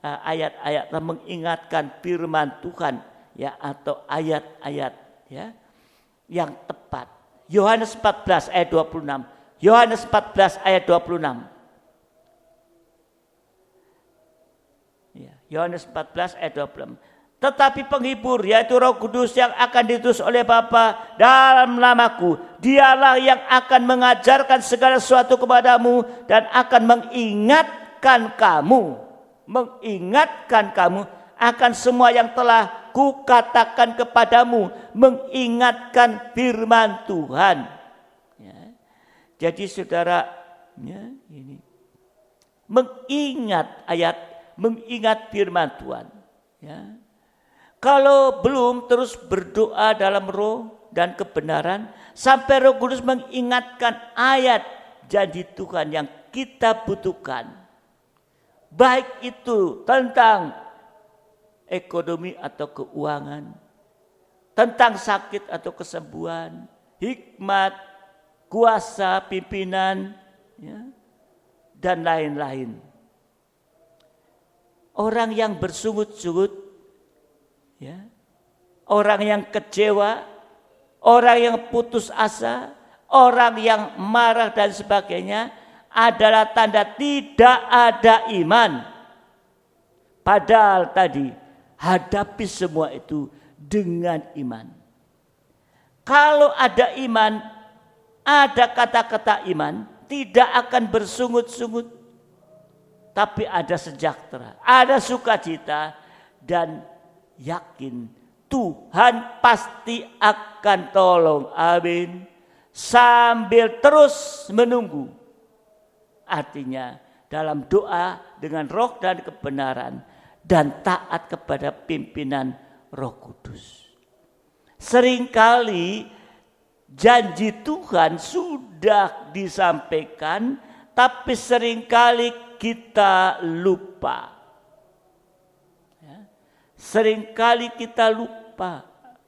ayat-ayat mengingatkan firman Tuhan, ya, atau ayat-ayat, ya, yang tepat. Yohanes 14 ayat 26. Yohanes 14 ayat 26. Ya, Yohanes 14 ayat 26. Tetapi penghibur, yaitu Roh Kudus yang akan diutus oleh Bapa dalam namaku, dialah yang akan mengajarkan segala sesuatu kepadamu dan akan mengingatkan kamu akan semua yang telah kukatakan kepadamu, mengingatkan firman Tuhan. Ya. Jadi saudara, ya, ini mengingat firman Tuhan. Ya. Kalau belum, terus berdoa dalam roh dan kebenaran sampai Roh Kudus mengingatkan ayat janji Tuhan yang kita butuhkan. Baik itu tentang ekonomi atau keuangan, tentang sakit atau kesembuhan, hikmat, kuasa, pimpinan, ya, dan lain-lain. Orang yang bersungut-sungut, ya, orang yang kecewa, orang yang putus asa, orang yang marah dan sebagainya adalah tanda tidak ada iman. Padahal tadi hadapi semua itu dengan iman. Kalau ada iman, ada kata-kata iman, tidak akan bersungut-sungut, tapi ada sejahtera, ada sukacita, dan yakin Tuhan pasti akan tolong. Amin. Sambil terus menunggu. Artinya dalam doa dengan roh dan kebenaran dan taat kepada pimpinan Roh Kudus. Seringkali janji Tuhan sudah disampaikan, tapi seringkali kita lupa. Seringkali kita lupa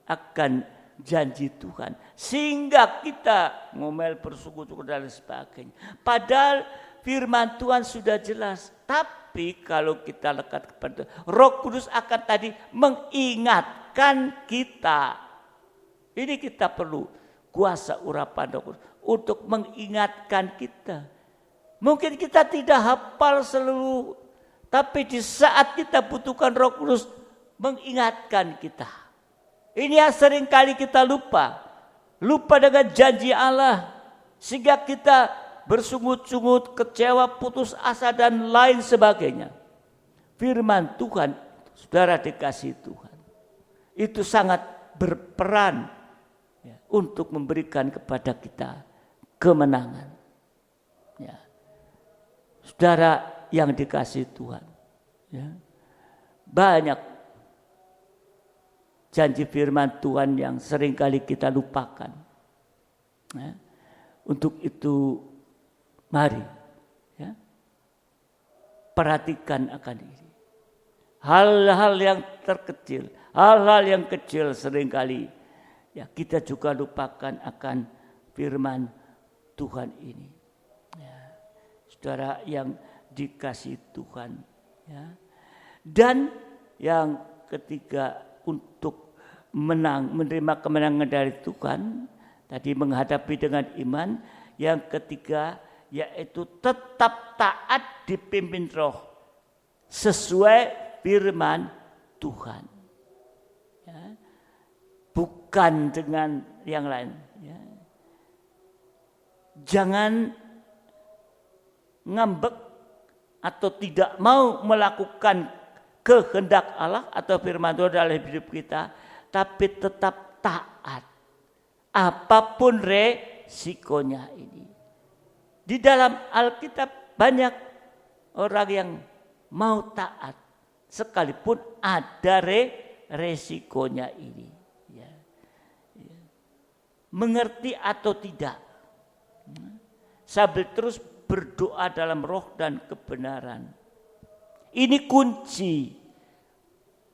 akan janji Tuhan, sehingga kita ngomel, bersyukur dan sebagainya. Padahal firman Tuhan sudah jelas. Tapi kalau kita lekat kepada Roh Kudus akan tadi mengingatkan kita. Ini kita perlu kuasa urapan Roh Kudus untuk mengingatkan kita. Mungkin kita tidak hafal seluruh, tapi di saat kita butuhkan Roh Kudus mengingatkan kita. Ini yang sering kali kita lupa. Lupa dengan janji Allah. Sehingga kita bersungut-sungut, kecewa, putus asa dan lain sebagainya. Firman Tuhan, saudara dikasih Tuhan, itu sangat berperan ya, untuk memberikan kepada kita kemenangan. Ya. Saudara yang dikasih Tuhan, ya, banyak janji firman Tuhan yang seringkali kita lupakan. Ya. Untuk itu mari ya, perhatikan akan ini. Hal-hal yang terkecil, hal-hal yang kecil seringkali ya, kita juga lupakan akan firman Tuhan ini. Ya. Saudara yang dikasih Tuhan. Ya. Dan yang ketiga, untuk menerima kemenangan dari Tuhan, tadi menghadapi dengan iman. Yang ketiga yaitu tetap taat dipimpin roh sesuai firman Tuhan, ya. Bukan dengan yang lain, ya. Jangan ngambek atau tidak mau melakukan kehendak Allah atau firman Tuhan dalam hidup kita, tapi tetap taat apapun resikonya ini. Di dalam Alkitab banyak orang yang mau taat sekalipun ada resikonya ini. Ya. Ya. Mengerti atau tidak, sambil terus berdoa dalam roh dan kebenaran. Ini kunci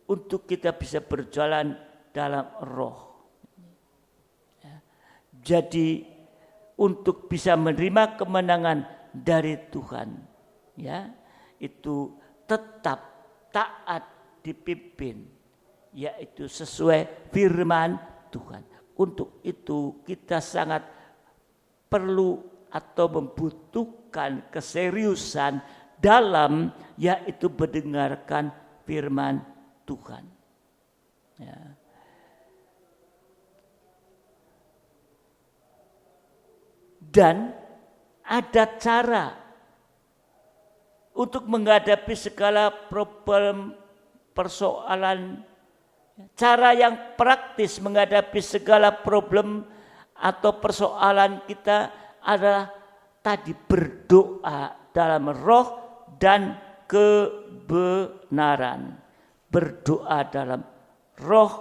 untuk kita bisa berjalan dalam roh. Ya. Jadi untuk bisa menerima kemenangan dari Tuhan, ya, itu tetap taat dipimpin, yaitu sesuai firman Tuhan. Untuk itu kita sangat perlu atau membutuhkan keseriusan dalam yaitu mendengarkan firman Tuhan. Ya. Dan ada cara untuk menghadapi segala problem, persoalan, cara yang praktis menghadapi segala problem atau persoalan kita adalah tadi berdoa dalam roh dan kebenaran. Berdoa dalam roh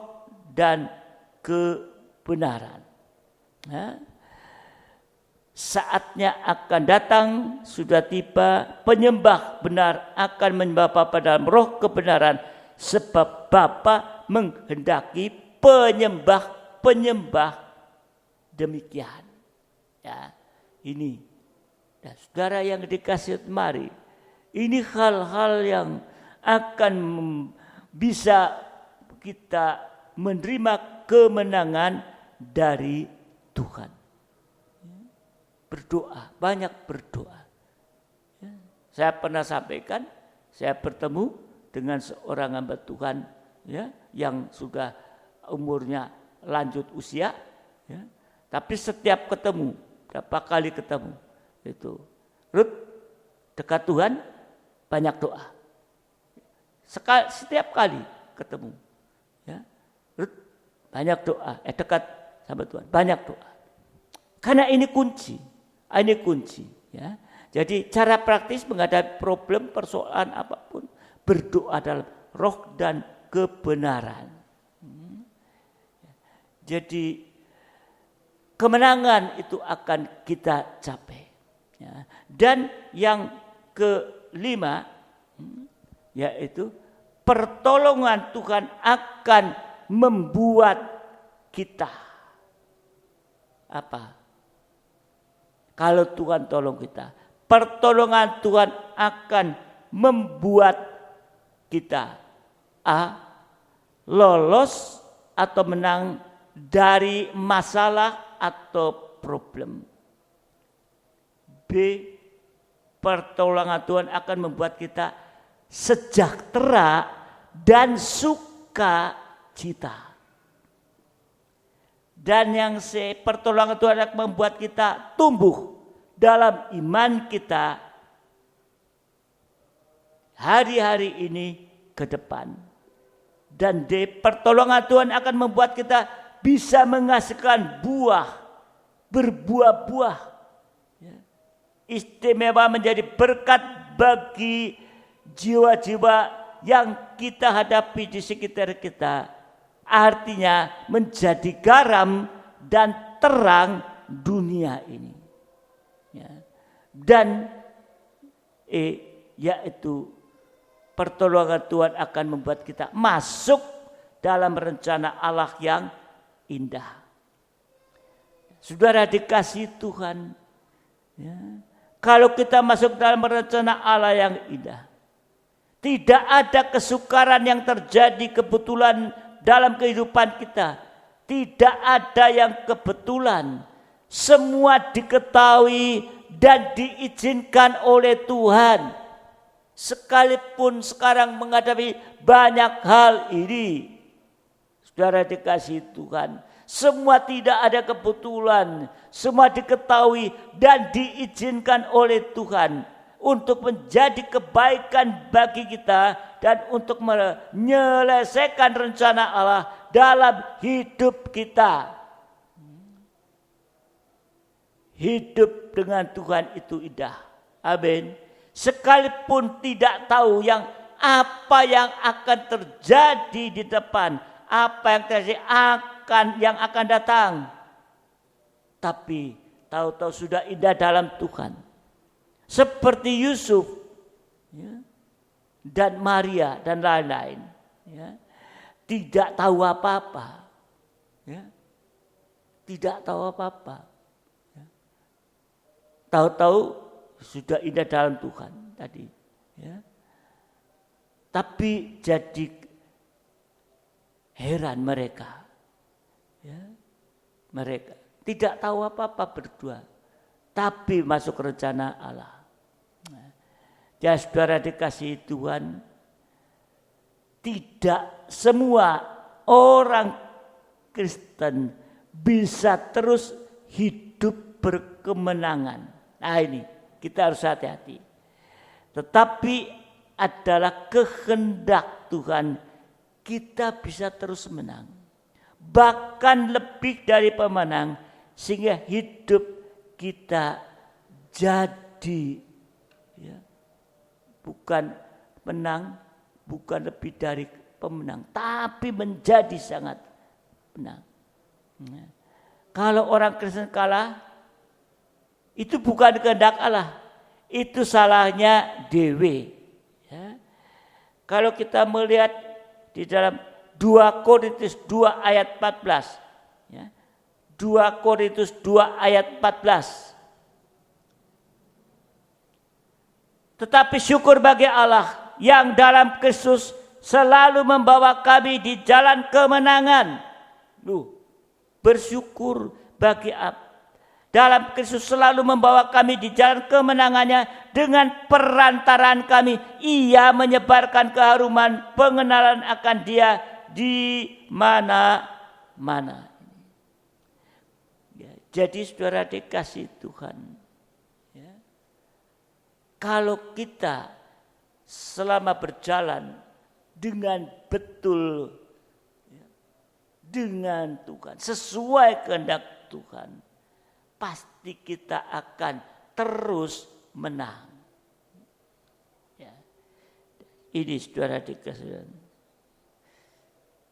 dan kebenaran. Ya. Saatnya akan datang, sudah tiba, penyembah benar akan menyembah Bapa dalam roh kebenaran, sebab Bapa menghendaki penyembah demikian. Ya. ini. Dan saudara yang dikasihi mari, ini hal-hal yang akan bisa kita menerima kemenangan dari Tuhan. Berdoa, banyak berdoa. Saya pernah sampaikan, saya bertemu dengan seorang hamba Tuhan ya, yang sudah umurnya lanjut usia, ya, tapi setiap ketemu, berapa kali ketemu, itu, Ruth, dekat Tuhan, banyak doa. Setiap kali ketemu, ya, Ruth, banyak doa, dekat sama Tuhan, banyak doa. Karena ini kunci, ya. Jadi cara praktis menghadapi problem, persoalan apapun, berdoa dalam roh dan kebenaran. Jadi kemenangan itu akan kita capai. Ya. Dan yang kelima, yaitu pertolongan Tuhan akan membuat kita apa? Kalau Tuhan tolong kita, pertolongan Tuhan akan membuat kita lolos atau menang dari masalah atau problem. B, pertolongan Tuhan akan membuat kita sejahtera dan sukacita. Dan yang C, pertolongan Tuhan akan membuat kita tumbuh dalam iman kita hari-hari ini ke depan. Dan D, pertolongan Tuhan akan membuat kita bisa menghasilkan buah, berbuah-buah. Istimewa menjadi berkat bagi jiwa-jiwa yang kita hadapi di sekitar kita. Artinya menjadi garam dan terang dunia ini. Ya. Dan yaitu pertolongan Tuhan akan membuat kita masuk dalam rencana Allah yang indah. Saudara dikasihi Tuhan, ya, kalau kita masuk dalam rencana Allah yang indah, tidak ada kesukaran yang terjadi kebetulan dalam kehidupan kita. Tidak ada yang kebetulan. Semua diketahui dan diizinkan oleh Tuhan. Sekalipun sekarang menghadapi banyak hal ini, saudara dikasihi Tuhan, semua tidak ada kebetulan, semua diketahui dan diizinkan oleh Tuhan untuk menjadi kebaikan bagi kita dan untuk menyelesaikan rencana Allah dalam hidup kita. Hidup dengan Tuhan itu indah. Amin. Sekalipun tidak tahu apa yang akan terjadi di depan, apa yang terjadi yang akan datang. Tapi tahu-tahu sudah indah dalam Tuhan. Seperti Yusuf, ya, dan Maria dan lain-lain, ya, tidak tahu apa-apa, ya, tidak tahu apa-apa, ya. Tahu-tahu sudah indah dalam Tuhan tadi, ya. Tapi jadi heran mereka, ya, mereka tidak tahu apa-apa berdua, tapi masuk rencana Allah. Ya, saudara dikasihi Tuhan, tidak semua orang Kristen bisa terus hidup berkemenangan. Nah ini kita harus hati-hati. Tetapi adalah kehendak Tuhan kita bisa terus menang. Bahkan lebih dari pemenang, sehingga hidup kita jadi, ya, bukan menang, bukan lebih dari pemenang, tapi menjadi sangat menang. Ya. Kalau orang Kristen kalah, itu bukan kehendak Allah, itu salahnya dewe. Ya. Kalau kita melihat di dalam 2 Korintus 2 ayat 14, ya, 2 Korintus 2 ayat 14, Tetapi syukur bagi Allah yang dalam Kristus selalu membawa kami di jalan kemenangan. Bersyukur bagi Allah. Dalam Kristus selalu membawa kami di jalan kemenangannya dengan perantaraan kami. Ia menyebarkan keharuman pengenalan akan Dia di mana-mana. Ya, jadi saudara dikasih Tuhan. Ya, kalau kita selama berjalan dengan betul ya, dengan Tuhan, sesuai kehendak Tuhan, pasti kita akan terus menang. Ya. Ini saudara dikasih.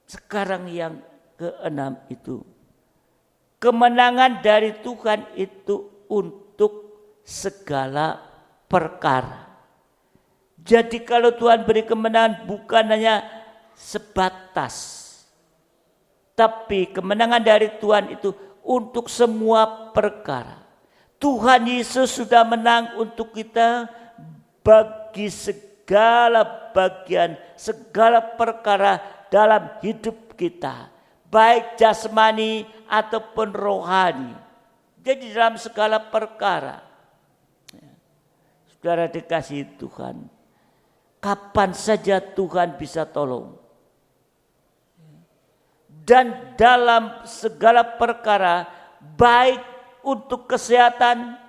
Sekarang yang keenam itu, kemenangan dari Tuhan itu untuk segala perkara. Jadi kalau Tuhan beri kemenangan bukan hanya sebatas, tapi kemenangan dari Tuhan itu untuk semua perkara. Tuhan Yesus sudah menang untuk kita bagi segala bagian, segala perkara dalam hidup kita, baik jasmani ataupun rohani. Jadi dalam segala perkara. Saudara dikasihi Tuhan, kapan saja Tuhan bisa tolong. Dan dalam segala perkara, baik untuk kesehatan,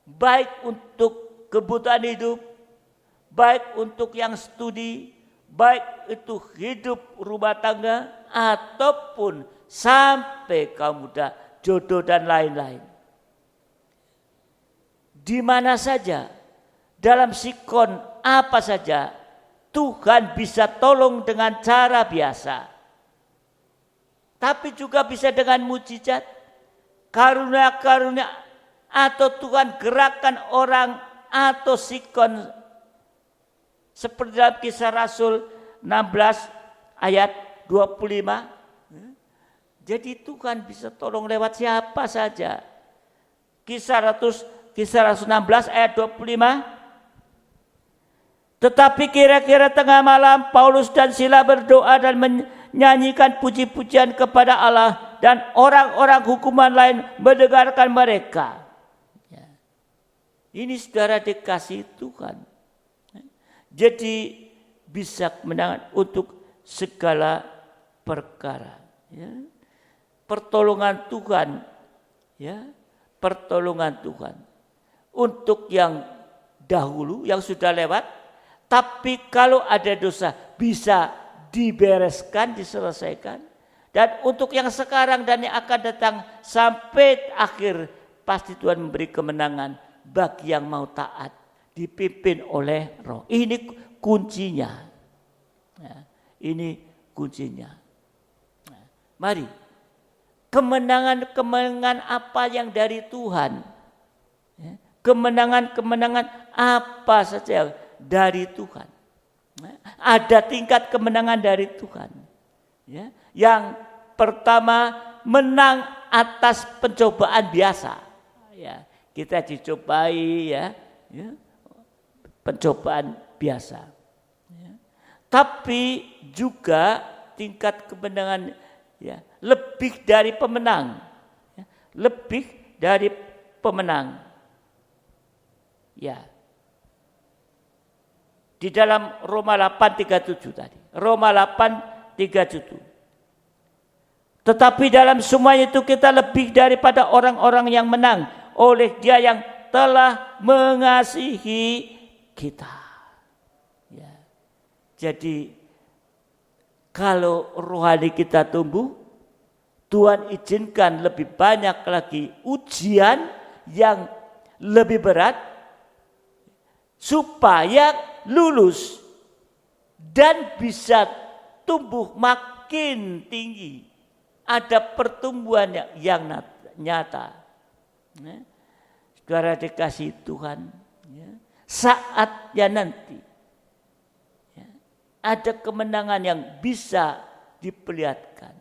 baik untuk kebutuhan hidup, baik untuk yang studi, baik itu hidup rumah tangga, ataupun sampai kaum muda, jodoh dan lain-lain. Di mana saja, dalam sikon apa saja, Tuhan bisa tolong dengan cara biasa. Tapi juga bisa dengan mujizat, karunia-karunia, atau Tuhan gerakan orang atau sikon. Seperti dalam Kisah Rasul 16 ayat 25. Jadi Tuhan bisa tolong lewat siapa saja. Kisah Rasul 16 ayat 25. Tetapi kira-kira tengah malam Paulus dan Sila berdoa dan menyanyikan puji-pujian kepada Allah, dan orang-orang hukuman lain mendengarkan mereka. Ya. Ini saudara dikasih Tuhan. Jadi bisa kemenangan untuk segala perkara. Ya. Pertolongan Tuhan, ya, pertolongan Tuhan untuk yang dahulu yang sudah lewat. Tapi kalau ada dosa bisa dibereskan, diselesaikan. Dan untuk yang sekarang dan yang akan datang sampai akhir, pasti Tuhan memberi kemenangan bagi yang mau taat, dipimpin oleh Roh. Ini kuncinya. Ya, ini kuncinya. Nah, mari, kemenangan-kemenangan apa yang dari Tuhan? Ya, kemenangan-kemenangan apa saja dari Tuhan? Ada tingkat kemenangan dari Tuhan. Ya, yang pertama, menang atas pencobaan biasa. Ya, kita dicobai, ya, pencobaan biasa. Ya. Tapi juga tingkat kemenangan, ya, lebih dari pemenang. Ya, lebih dari pemenang. Ya. Di dalam Roma 8:37 tadi. Roma 8:37. Tetapi dalam semuanya itu kita lebih daripada orang-orang yang menang oleh Dia yang telah mengasihi kita. Ya. Jadi kalau rohani kita tumbuh, Tuhan izinkan lebih banyak lagi ujian yang lebih berat supaya lulus dan bisa tumbuh makin tinggi. Ada pertumbuhan yang nyata. Saudara dikasih Tuhan, saatnya nanti ada kemenangan yang bisa diperlihatkan.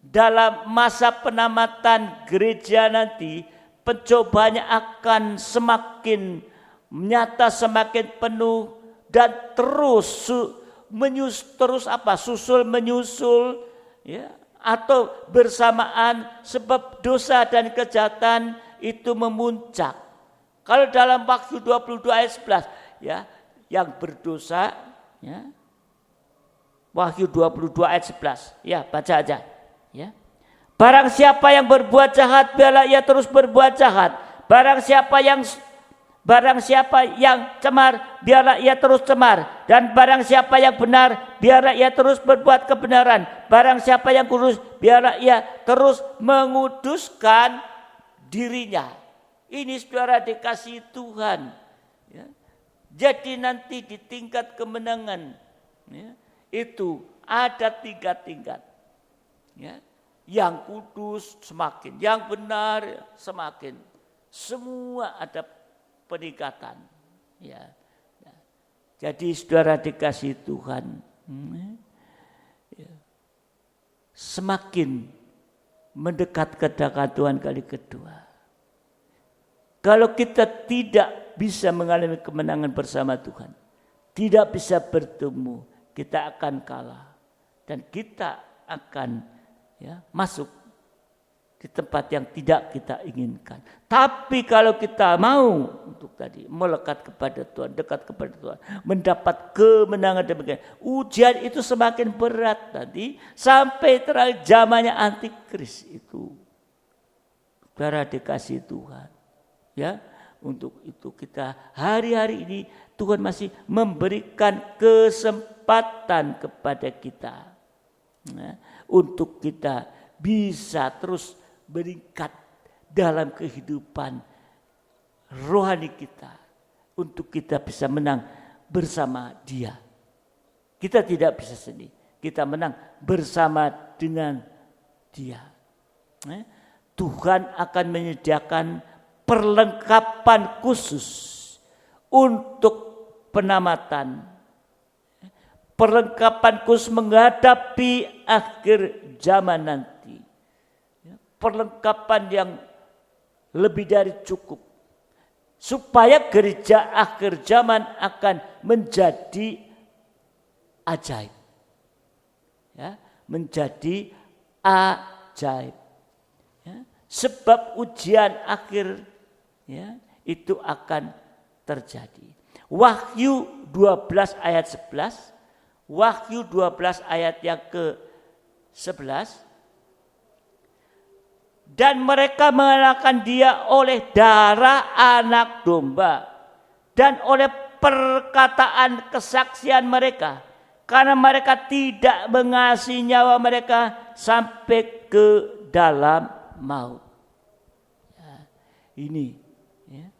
Dalam masa penamatan gereja nanti, pencobanya akan semakin nyata semakin penuh dan terus susul menyusul ya, atau bersamaan, sebab dosa dan kejahatan itu memuncak. Kalau dalam Wahyu 22 ayat 11 ya, yang berdosa ya, Wahyu 22 ayat 11 ya, baca aja ya. Barang siapa yang berbuat jahat, biarlah ia terus berbuat jahat. Barang siapa yang cemar, biarlah ia terus cemar. Dan barang siapa yang benar, biarlah ia terus berbuat kebenaran. Barang siapa yang kudus, biarlah ia terus menguduskan dirinya. Ini saudara dikasihi Tuhan. Ya. Jadi nanti di tingkat kemenangan ya, itu ada 3 tingkat. Ya. Yang kudus semakin, yang benar semakin. Semua ada peningkatan. Ya. Jadi saudara dikasihi Tuhan, ya, semakin mendekat ke Tuhan kali kedua. Kalau kita tidak bisa mengalami kemenangan bersama Tuhan, tidak bisa bertemu, kita akan kalah dan kita akan ya, masuk di tempat yang tidak kita inginkan. Tapi kalau kita mau untuk tadi melekat kepada Tuhan, dekat kepada Tuhan, mendapat kemenangan demikian, ujian itu semakin berat tadi sampai terakhir zamannya antikris itu. Saudara dikasihi Tuhan, ya, untuk itu kita hari-hari ini Tuhan masih memberikan kesempatan kepada kita. Nah, untuk kita bisa terus meningkat dalam kehidupan rohani kita, untuk kita bisa menang bersama Dia. Kita tidak bisa sendiri, kita menang bersama dengan Dia. Tuhan akan menyediakan perlengkapan khusus untuk penamatan, perlengkapan khusus menghadapi akhir zaman nanti. Perlengkapan yang lebih dari cukup. Supaya gereja akhir zaman akan menjadi ajaib. Ya, menjadi ajaib. Ya, sebab ujian akhir ya, itu akan terjadi. Wahyu 12 ayat 11. Wahyu 12 ayat yang ke-11. Dan mereka mengalahkan dia oleh darah anak domba dan oleh perkataan kesaksian mereka. Karena mereka tidak mengasihi nyawa mereka sampai ke dalam maut. Ya, ini ya.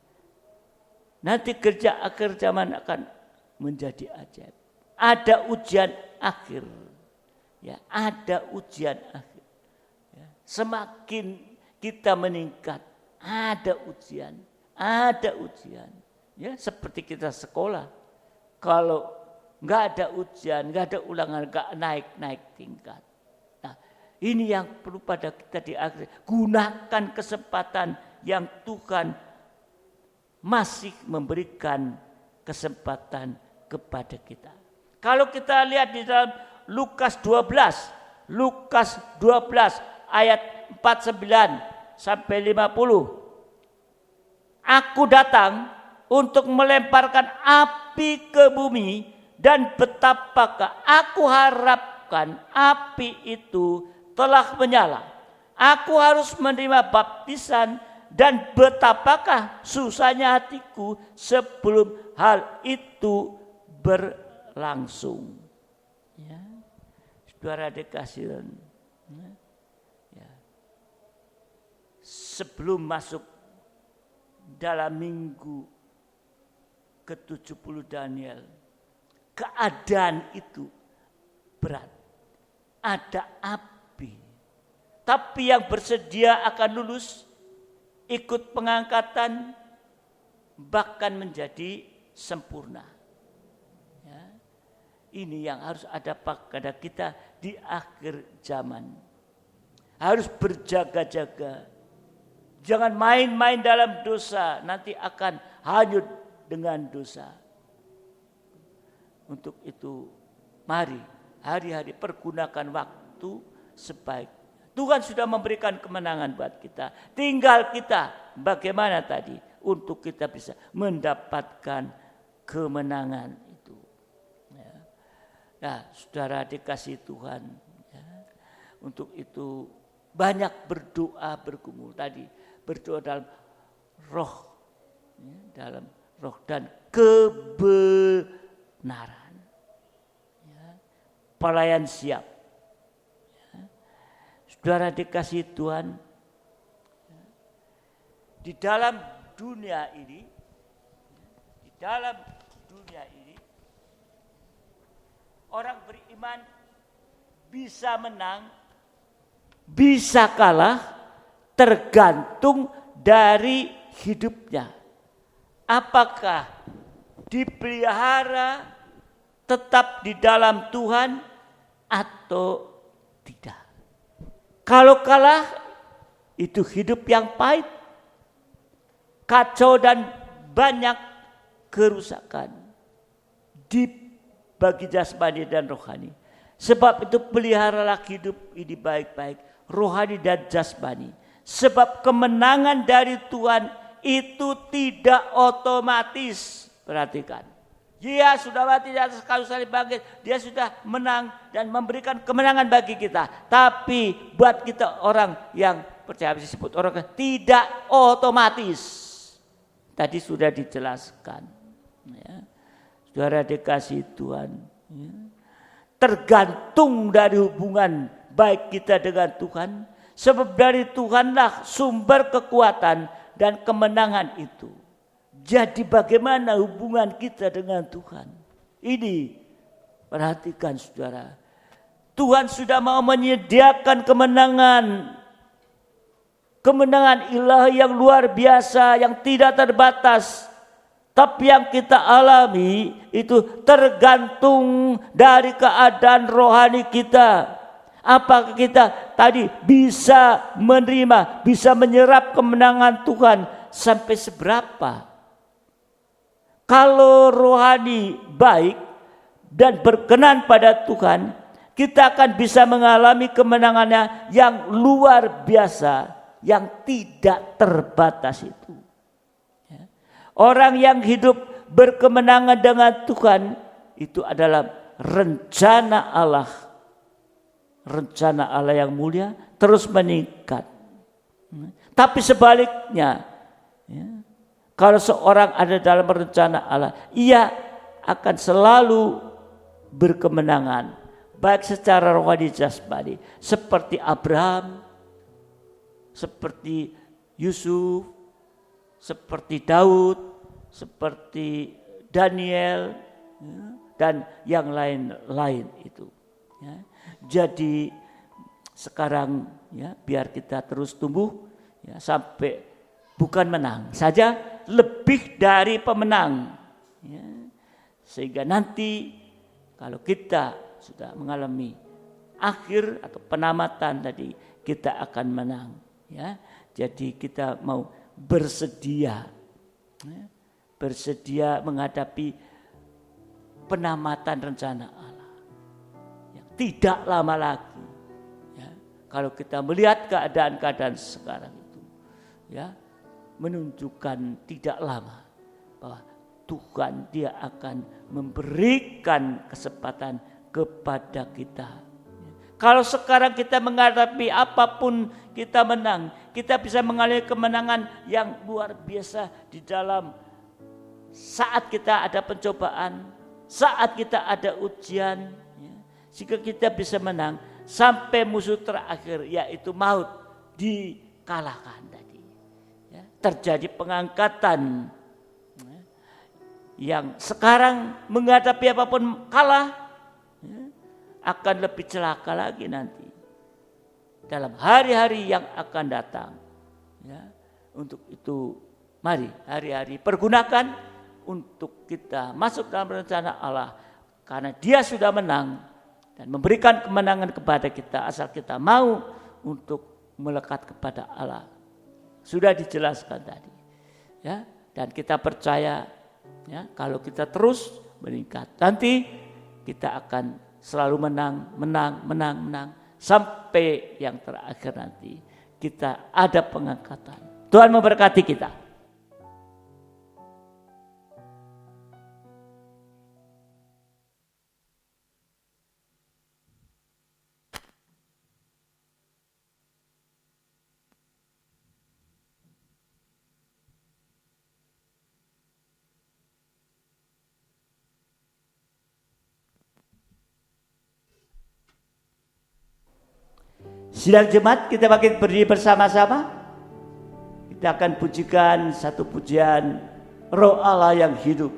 Nanti gereja akhir zaman akan menjadi ajaib. Ada ujian akhir. Ya, ada ujian akhir. Ya, semakin kita meningkat, ada ujian. Ya, seperti kita sekolah. Kalau nggak ada ujian, nggak ada ulangan, nggak naik tingkat. Nah, ini yang perlu pada kita di akhir. Gunakan kesempatan yang Tuhan masih memberikan kesempatan kepada kita. Kalau kita lihat di dalam Lukas 12 ayat 49 sampai 50. Aku datang untuk melemparkan api ke bumi, dan betapakah aku harapkan api itu telah menyala. Aku harus menerima baptisan, dan betapakah susahnya hatiku sebelum hal itu berlangsung. Ya. Saudara dikasihi, ya. Sebelum masuk dalam minggu ke-70 Daniel, keadaan itu berat. Ada api. Tapi yang bersedia akan lulus, ikut pengangkatan, bahkan menjadi sempurna. Ya. Ini yang harus ada pada kita di akhir zaman. Harus berjaga-jaga. Jangan main-main dalam dosa, nanti akan hanyut dengan dosa. Untuk itu mari hari-hari pergunakan waktu sebaik. Tuhan sudah memberikan kemenangan buat kita. Tinggal kita bagaimana tadi untuk kita bisa mendapatkan kemenangan itu. Ya. Nah, saudara dikasih Tuhan. Ya. Untuk itu banyak berdoa bergumul tadi. Berdoa dalam roh. Ya, dalam roh dan kebenaran. Ya. Pelayan siap. Saudara dikasih Tuhan, di dalam dunia ini, orang beriman bisa menang, bisa kalah, tergantung dari hidupnya. Apakah dipelihara tetap di dalam Tuhan atau tidak. Kalau kalah, itu hidup yang pahit, kacau dan banyak kerusakan bagi jasmani dan rohani. Sebab itu peliharalah hidup ini baik-baik, rohani dan jasmani. Sebab kemenangan dari Tuhan itu tidak otomatis. Perhatikan. Dia sudah mati di atas kayu salib bangkit. Dia sudah menang dan memberikan kemenangan bagi kita. Tapi buat kita orang yang percaya disebut orang tidak otomatis. Tadi sudah dijelaskan. Ya. Saudara dikasih Tuhan. Ya. Tergantung dari hubungan baik kita dengan Tuhan. Sebab dari Tuhanlah sumber kekuatan dan kemenangan itu. Jadi bagaimana hubungan kita dengan Tuhan? Ini perhatikan saudara. Tuhan sudah mau menyediakan kemenangan. Kemenangan ilahi yang luar biasa, yang tidak terbatas. Tapi yang kita alami itu tergantung dari keadaan rohani kita. Apakah kita tadi bisa menerima, bisa menyerap kemenangan Tuhan sampai seberapa? Kalau rohani baik dan berkenan pada Tuhan, kita akan bisa mengalami kemenangannya yang luar biasa, yang tidak terbatas itu. Orang yang hidup berkemenangan dengan Tuhan, itu adalah rencana Allah. Rencana Allah yang mulia terus meningkat. Tapi sebaliknya, kalau seorang ada dalam rencana Allah, ia akan selalu berkemenangan. Baik secara rohani jasmani. Seperti Abraham, seperti Yusuf, seperti Daud, seperti Daniel, dan yang lain-lain itu. Jadi sekarang biar kita terus tumbuh sampai bukan menang saja, lebih dari pemenang. Sehingga nanti kalau kita sudah mengalami akhir atau penamatan tadi, kita akan menang. Jadi kita mau bersedia menghadapi penamatan rencana Allah yang tidak lama lagi. Kalau kita melihat keadaan-keadaan sekarang itu, menunjukkan tidak lama bahwa Tuhan dia akan memberikan kesempatan kepada kita. Kalau sekarang kita menghadapi apapun kita menang, kita bisa mengalami kemenangan yang luar biasa di dalam saat kita ada pencobaan, saat kita ada ujian, sehingga kita bisa menang sampai musuh terakhir yaitu maut dikalahkan tadi. Terjadi pengangkatan yang sekarang menghadapi apapun kalah, akan lebih celaka lagi nanti dalam hari-hari yang akan datang. Untuk itu mari hari-hari pergunakan untuk kita masuk dalam rencana Allah, karena Dia sudah menang dan memberikan kemenangan kepada kita asal kita mau untuk melekat kepada Allah. Sudah dijelaskan tadi, dan kita percaya Ya, kalau kita terus meningkat, nanti kita akan selalu menang sampai yang terakhir nanti kita ada pengangkatan. Tuhan memberkati kita. Sidang jemaat, kita makin berdiri bersama-sama. Kita akan pujikan satu pujian Roh Allah yang hidup.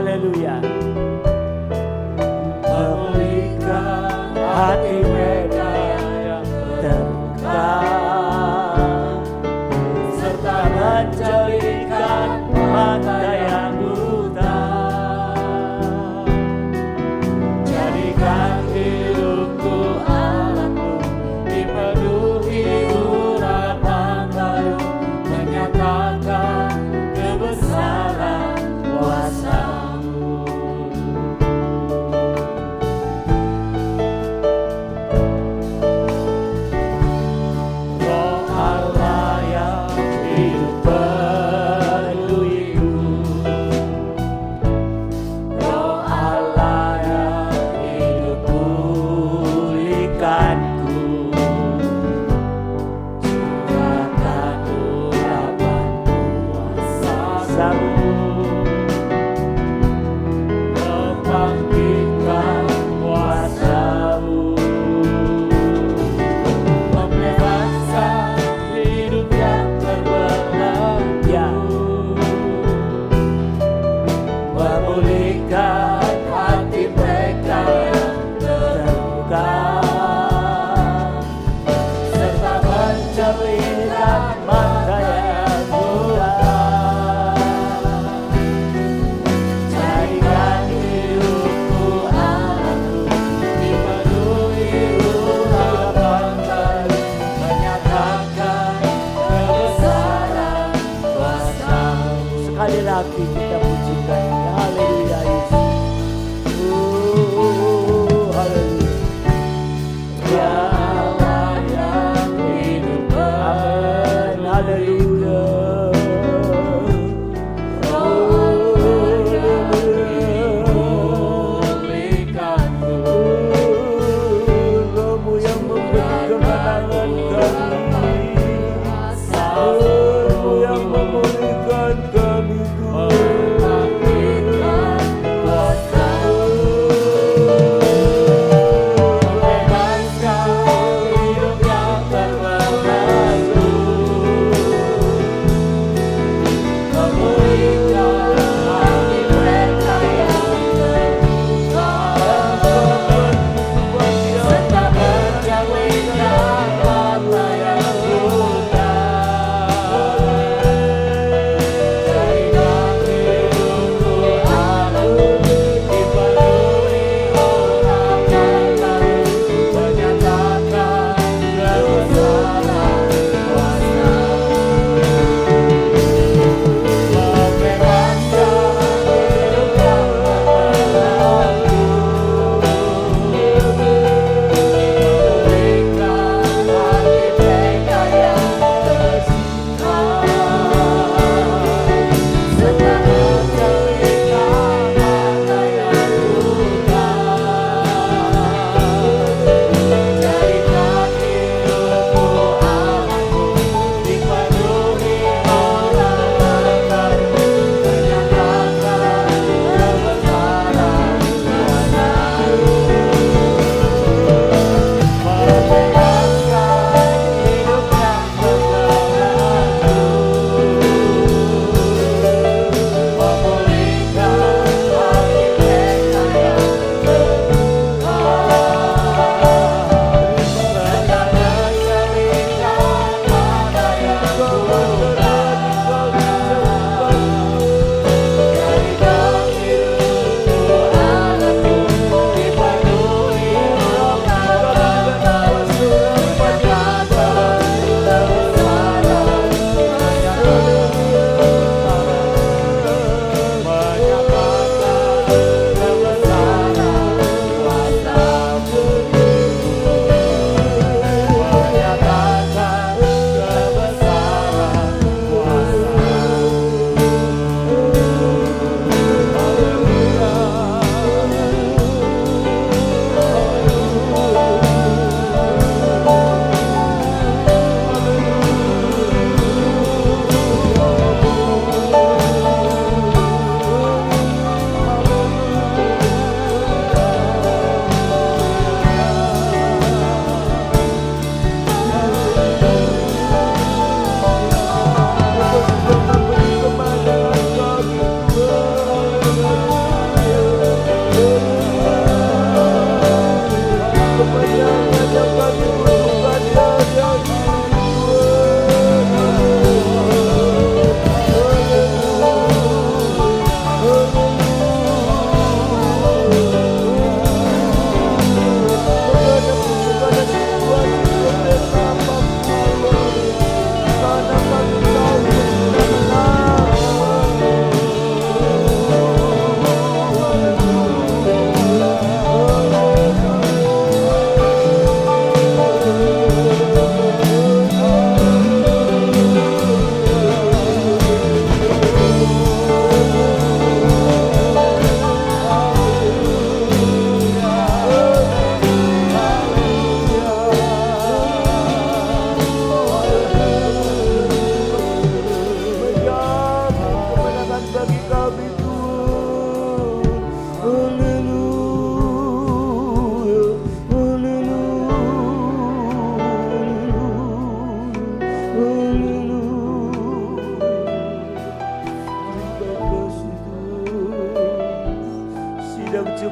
Haleluya. Memulihkan hati mereka yang terluka, serta menjadikan mata yang buta. Jadikan hidupku Allahku dipenuhi urapan baru, menyatakan kebesaran kuasa. Sekali lagi kita pujikan, haleluya Yesus. Haleluya. Ya Allah yang hidup, amin, haleluya. Rohmu yang memberi kemenangan kami, Rohmu yang memulihkan kami.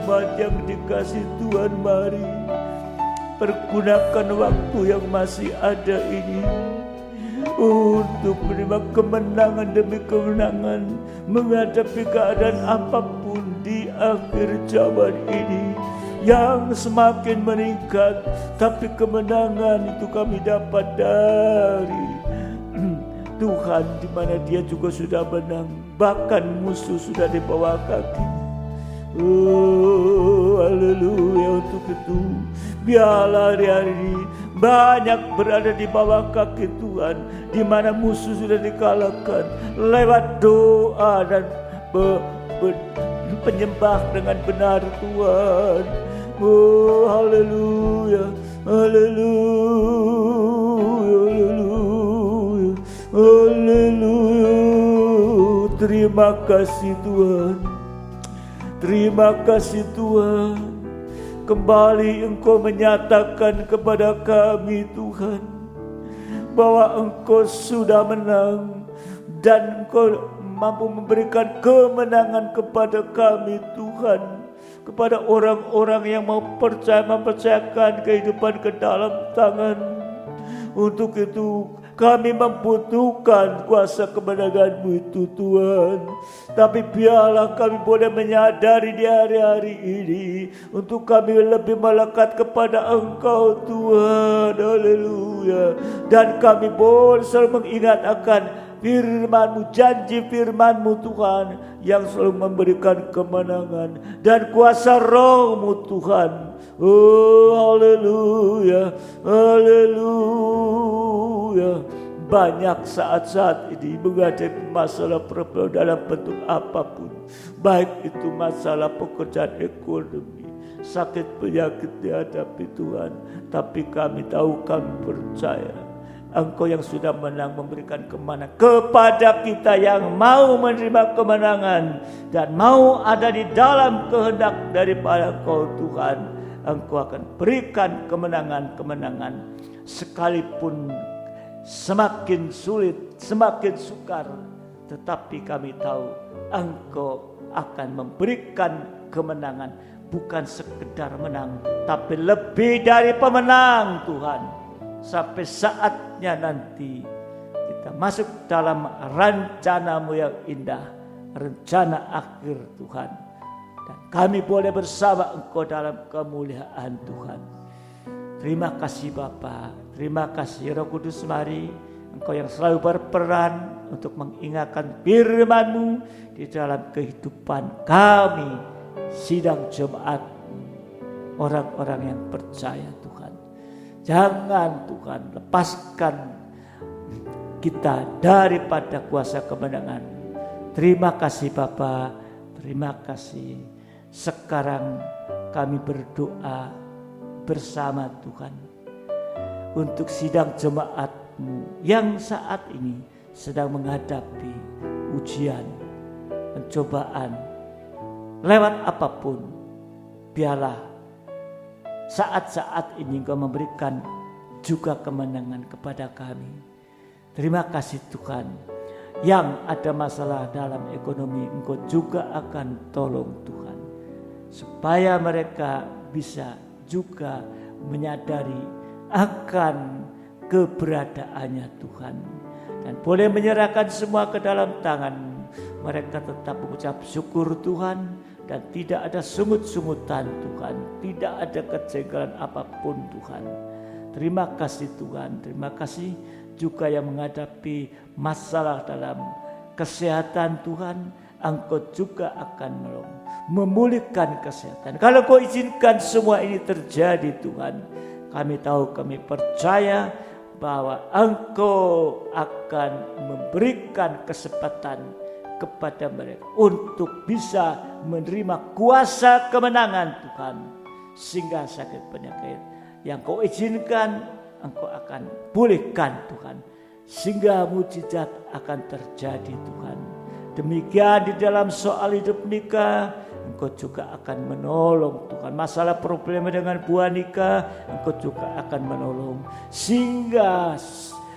jemaat yang dikasih Tuhan, mari pergunakan waktu yang masih ada ini untuk menerima kemenangan demi kemenangan menghadapi keadaan apapun di akhir zaman ini yang semakin meningkat. Tapi kemenangan itu kami dapat dari Tuhan, di mana Dia juga sudah menang, bahkan musuh sudah di bawah kaki. Oh, haleluya. Untuk itu biarlah hari-hari ini banyak berada di bawah kaki Tuhan, di mana musuh sudah dikalahkan lewat doa dan penyembah dengan benar Tuhan. Oh, haleluya, haleluya, haleluya, haleluya. Terima kasih Tuhan, terima kasih Tuhan. Kembali Engkau menyatakan kepada kami Tuhan, bahwa Engkau sudah menang dan Engkau mampu memberikan kemenangan kepada kami Tuhan, kepada orang-orang yang mau mempercayakan kehidupan ke dalam tangan. Untuk itu kami membutuhkan kuasa kemenangan-Mu itu Tuhan. Tapi biarlah kami boleh menyadari di hari-hari ini untuk kami lebih melekat kepada Engkau Tuhan. Haleluya. Dan kami boleh selalu mengingat akan firman-Mu, janji firman-Mu Tuhan, yang selalu memberikan kemenangan dan kuasa Roh-Mu Tuhan. Oh, haleluya, haleluya. Banyak saat-saat ini menghadapi masalah problem dalam bentuk apapun, baik itu masalah pekerjaan, ekonomi, sakit, penyakit dihadapi Tuhan. Tapi kami tahu, kami percaya Engkau yang sudah menang memberikan kemenangan kepada kita yang mau menerima kemenangan dan mau ada di dalam kehendak daripada Engkau Tuhan. Engkau akan berikan kemenangan-kemenangan sekalipun semakin sulit, semakin sukar. Tetapi kami tahu Engkau akan memberikan kemenangan, bukan sekedar menang, tapi lebih dari pemenang Tuhan. Sampai saatnya nanti kita masuk dalam rencana-Mu yang indah, rencana akhir Tuhan. Dan kami boleh bersama Engkau dalam kemuliaan Tuhan. Terima kasih Bapa, terima kasih Roh Kudus. Mari Engkau yang selalu berperan untuk mengingatkan firman-Mu di dalam kehidupan kami, sidang jemaat, orang-orang yang percaya Tuhan. Jangan Tuhan lepaskan kita daripada kuasa kemenangan. Terima kasih Bapa, terima kasih. Sekarang kami berdoa bersama Tuhan untuk sidang jemaat-Mu yang saat ini sedang menghadapi ujian, pencobaan, lewat apapun. Biarlah saat-saat ini Engkau memberikan juga kemenangan kepada kami. Terima kasih Tuhan. Yang ada masalah dalam ekonomi, Engkau juga akan tolong Tuhan, supaya mereka bisa juga menyadari akan keberadaannya Tuhan, dan boleh menyerahkan semua ke dalam tangan. Mereka tetap mengucap syukur Tuhan, dan tidak ada sungut-sungutan Tuhan, tidak ada kejengkelan apapun Tuhan. Terima kasih Tuhan, terima kasih juga yang menghadapi masalah dalam kesehatan Tuhan. Engkau juga akan menolong, memulihkan kesehatan. Kalau Kau izinkan semua ini terjadi Tuhan, kami tahu, kami percaya bahwa Engkau akan memberikan kesempatan kepada mereka untuk bisa menerima kuasa kemenangan Tuhan, sehingga sakit penyakit yang Kau izinkan Engkau akan pulihkan Tuhan, sehingga mujizat akan terjadi Tuhan. Demikian di dalam soal hidup nikah, Engkau juga akan menolong Tuhan. Masalah problem dengan buah nikah, Engkau juga akan menolong, sehingga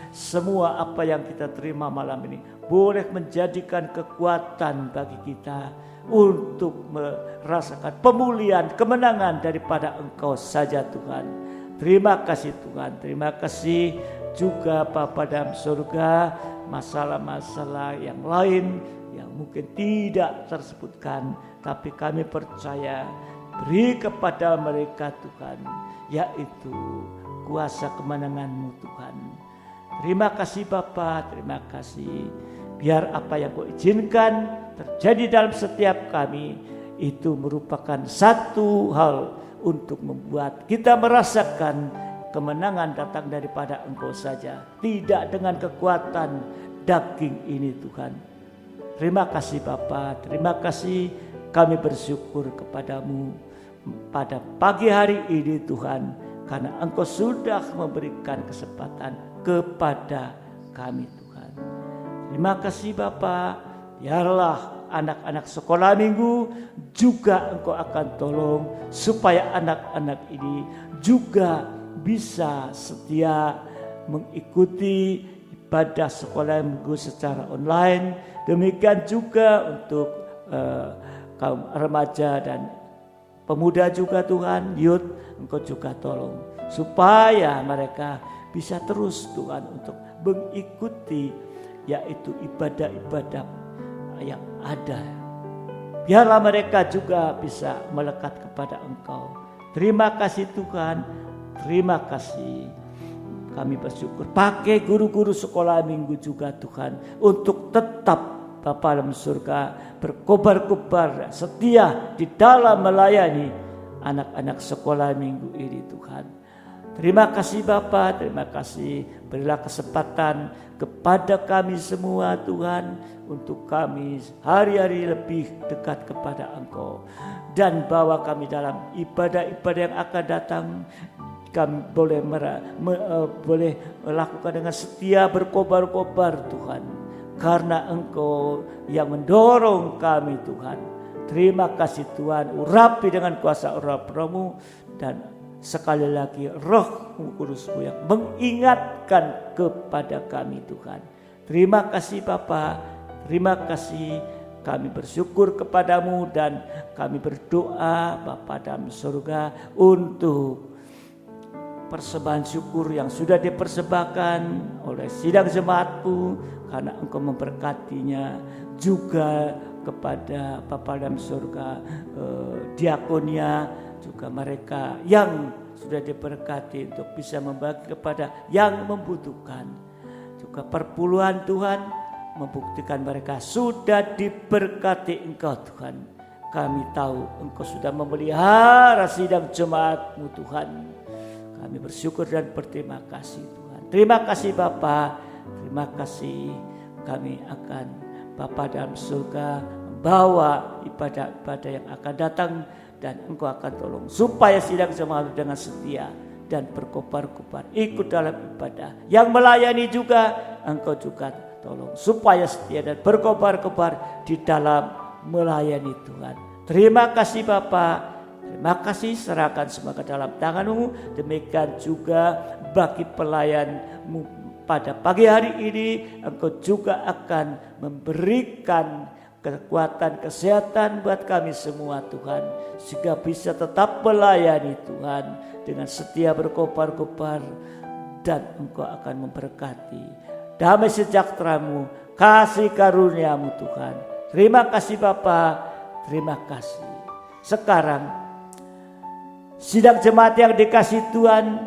semua apa yang kita terima malam ini boleh menjadikan kekuatan bagi kita untuk merasakan pemulihan, kemenangan daripada Engkau saja Tuhan. Terima kasih Tuhan, terima kasih juga Bapa dalam surga, masalah-masalah yang lain yang mungkin tidak tersebutkan, tapi kami percaya beri kepada mereka Tuhan, yaitu kuasa kemenangan-Mu Tuhan. Terima kasih Bapa, terima kasih. Biar apa yang Kau izinkan terjadi dalam setiap kami itu merupakan satu hal untuk membuat kita merasakan kemenangan datang daripada Engkau saja, tidak dengan kekuatan daging ini Tuhan. Terima kasih Bapa, terima kasih, kami bersyukur kepadamu pada pagi hari ini Tuhan, karena Engkau sudah memberikan kesempatan kepada kami Tuhan. Terima kasih Bapa, biarlah anak-anak sekolah minggu juga Engkau akan tolong supaya anak-anak ini juga bisa setia mengikuti ibadah sekolah minggu secara online. Demikian juga untuk kaum remaja dan pemuda juga Tuhan, youth, Engkau juga tolong supaya mereka bisa terus Tuhan untuk mengikuti yaitu ibadah-ibadah yang ada. Biarlah mereka juga bisa melekat kepada Engkau. Terima kasih Tuhan, terima kasih. Kami bersyukur pakai guru-guru sekolah minggu juga Tuhan, untuk tetap Bapa dalam surga berkobar-kobar setia di dalam melayani anak-anak sekolah minggu ini Tuhan. Terima kasih Bapa, terima kasih. Berilah kesempatan kepada kami semua Tuhan, untuk kami hari-hari lebih dekat kepada Engkau. Dan bawa kami dalam ibadah-ibadah yang akan datang, kami boleh melakukan dengan setia berkobar-kobar Tuhan, karena Engkau yang mendorong kami Tuhan. Terima kasih Tuhan, urapi dengan kuasa roh-Mu, dan sekali lagi Roh-Mu Kudus-Mu yang mengingatkan kepada kami Tuhan. Terima kasih Bapa, terima kasih. Kami bersyukur kepadamu dan kami berdoa Bapa dalam surga untuk persembahan syukur yang sudah dipersembahkan oleh sidang jemaat-Mu, karena Engkau memberkatinya, juga kepada Bapa dalam surga, diakonia, juga mereka yang sudah diberkati untuk bisa membagi kepada yang membutuhkan. Juga perpuluhan Tuhan membuktikan mereka sudah diberkati Engkau Tuhan. Kami tahu Engkau sudah memelihara sidang jemaat-Mu Tuhan. Kami bersyukur dan berterima kasih Tuhan. Terima kasih Bapa, terima kasih. Kami akan Bapa dalam surga membawa ibadah-ibadah yang akan datang, dan Engkau akan tolong supaya sidang jemaat dengan setia dan berkobar-kobar ikut dalam ibadah. Yang melayani juga Engkau juga tolong supaya setia dan berkobar-kobar di dalam melayani Tuhan. Terima kasih Bapa. Terima kasih, serahkan semua ke dalam tangan-Mu. Demikian juga bagi pelayan-Mu pada pagi hari ini, Engkau juga akan memberikan kekuatan, kesehatan buat kami semua Tuhan, sehingga bisa tetap melayani Tuhan dengan setia berkobar-kobar, dan Engkau akan memberkati damai sejahtera-Mu, kasih karunia-Mu Tuhan. Terima kasih Bapa, terima kasih. Sekarang sidang jemaat yang dikasih Tuhan,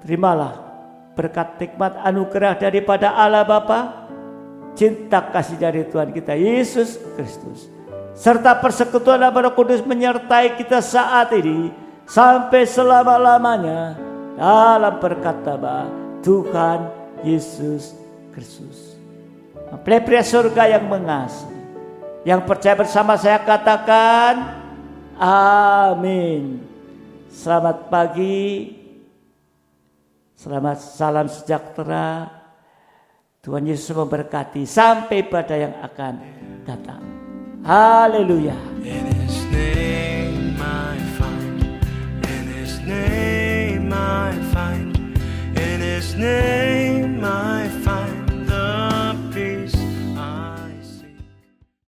terimalah berkat nikmat anugerah daripada Allah Bapa, cinta kasih dari Tuhan kita Yesus Kristus, serta persekutuan Roh Kudus menyertai kita saat ini sampai selama-lamanya, dalam berkat Bapa Tuhan Yesus Kristus. Mempelai pria surga yang mengasihi, yang percaya bersama saya katakan amin. Selamat pagi, selamat salam sejahtera. Tuhan Yesus memberkati sampai pada yang akan datang. Haleluya. In His name I find, in His name I find, in His name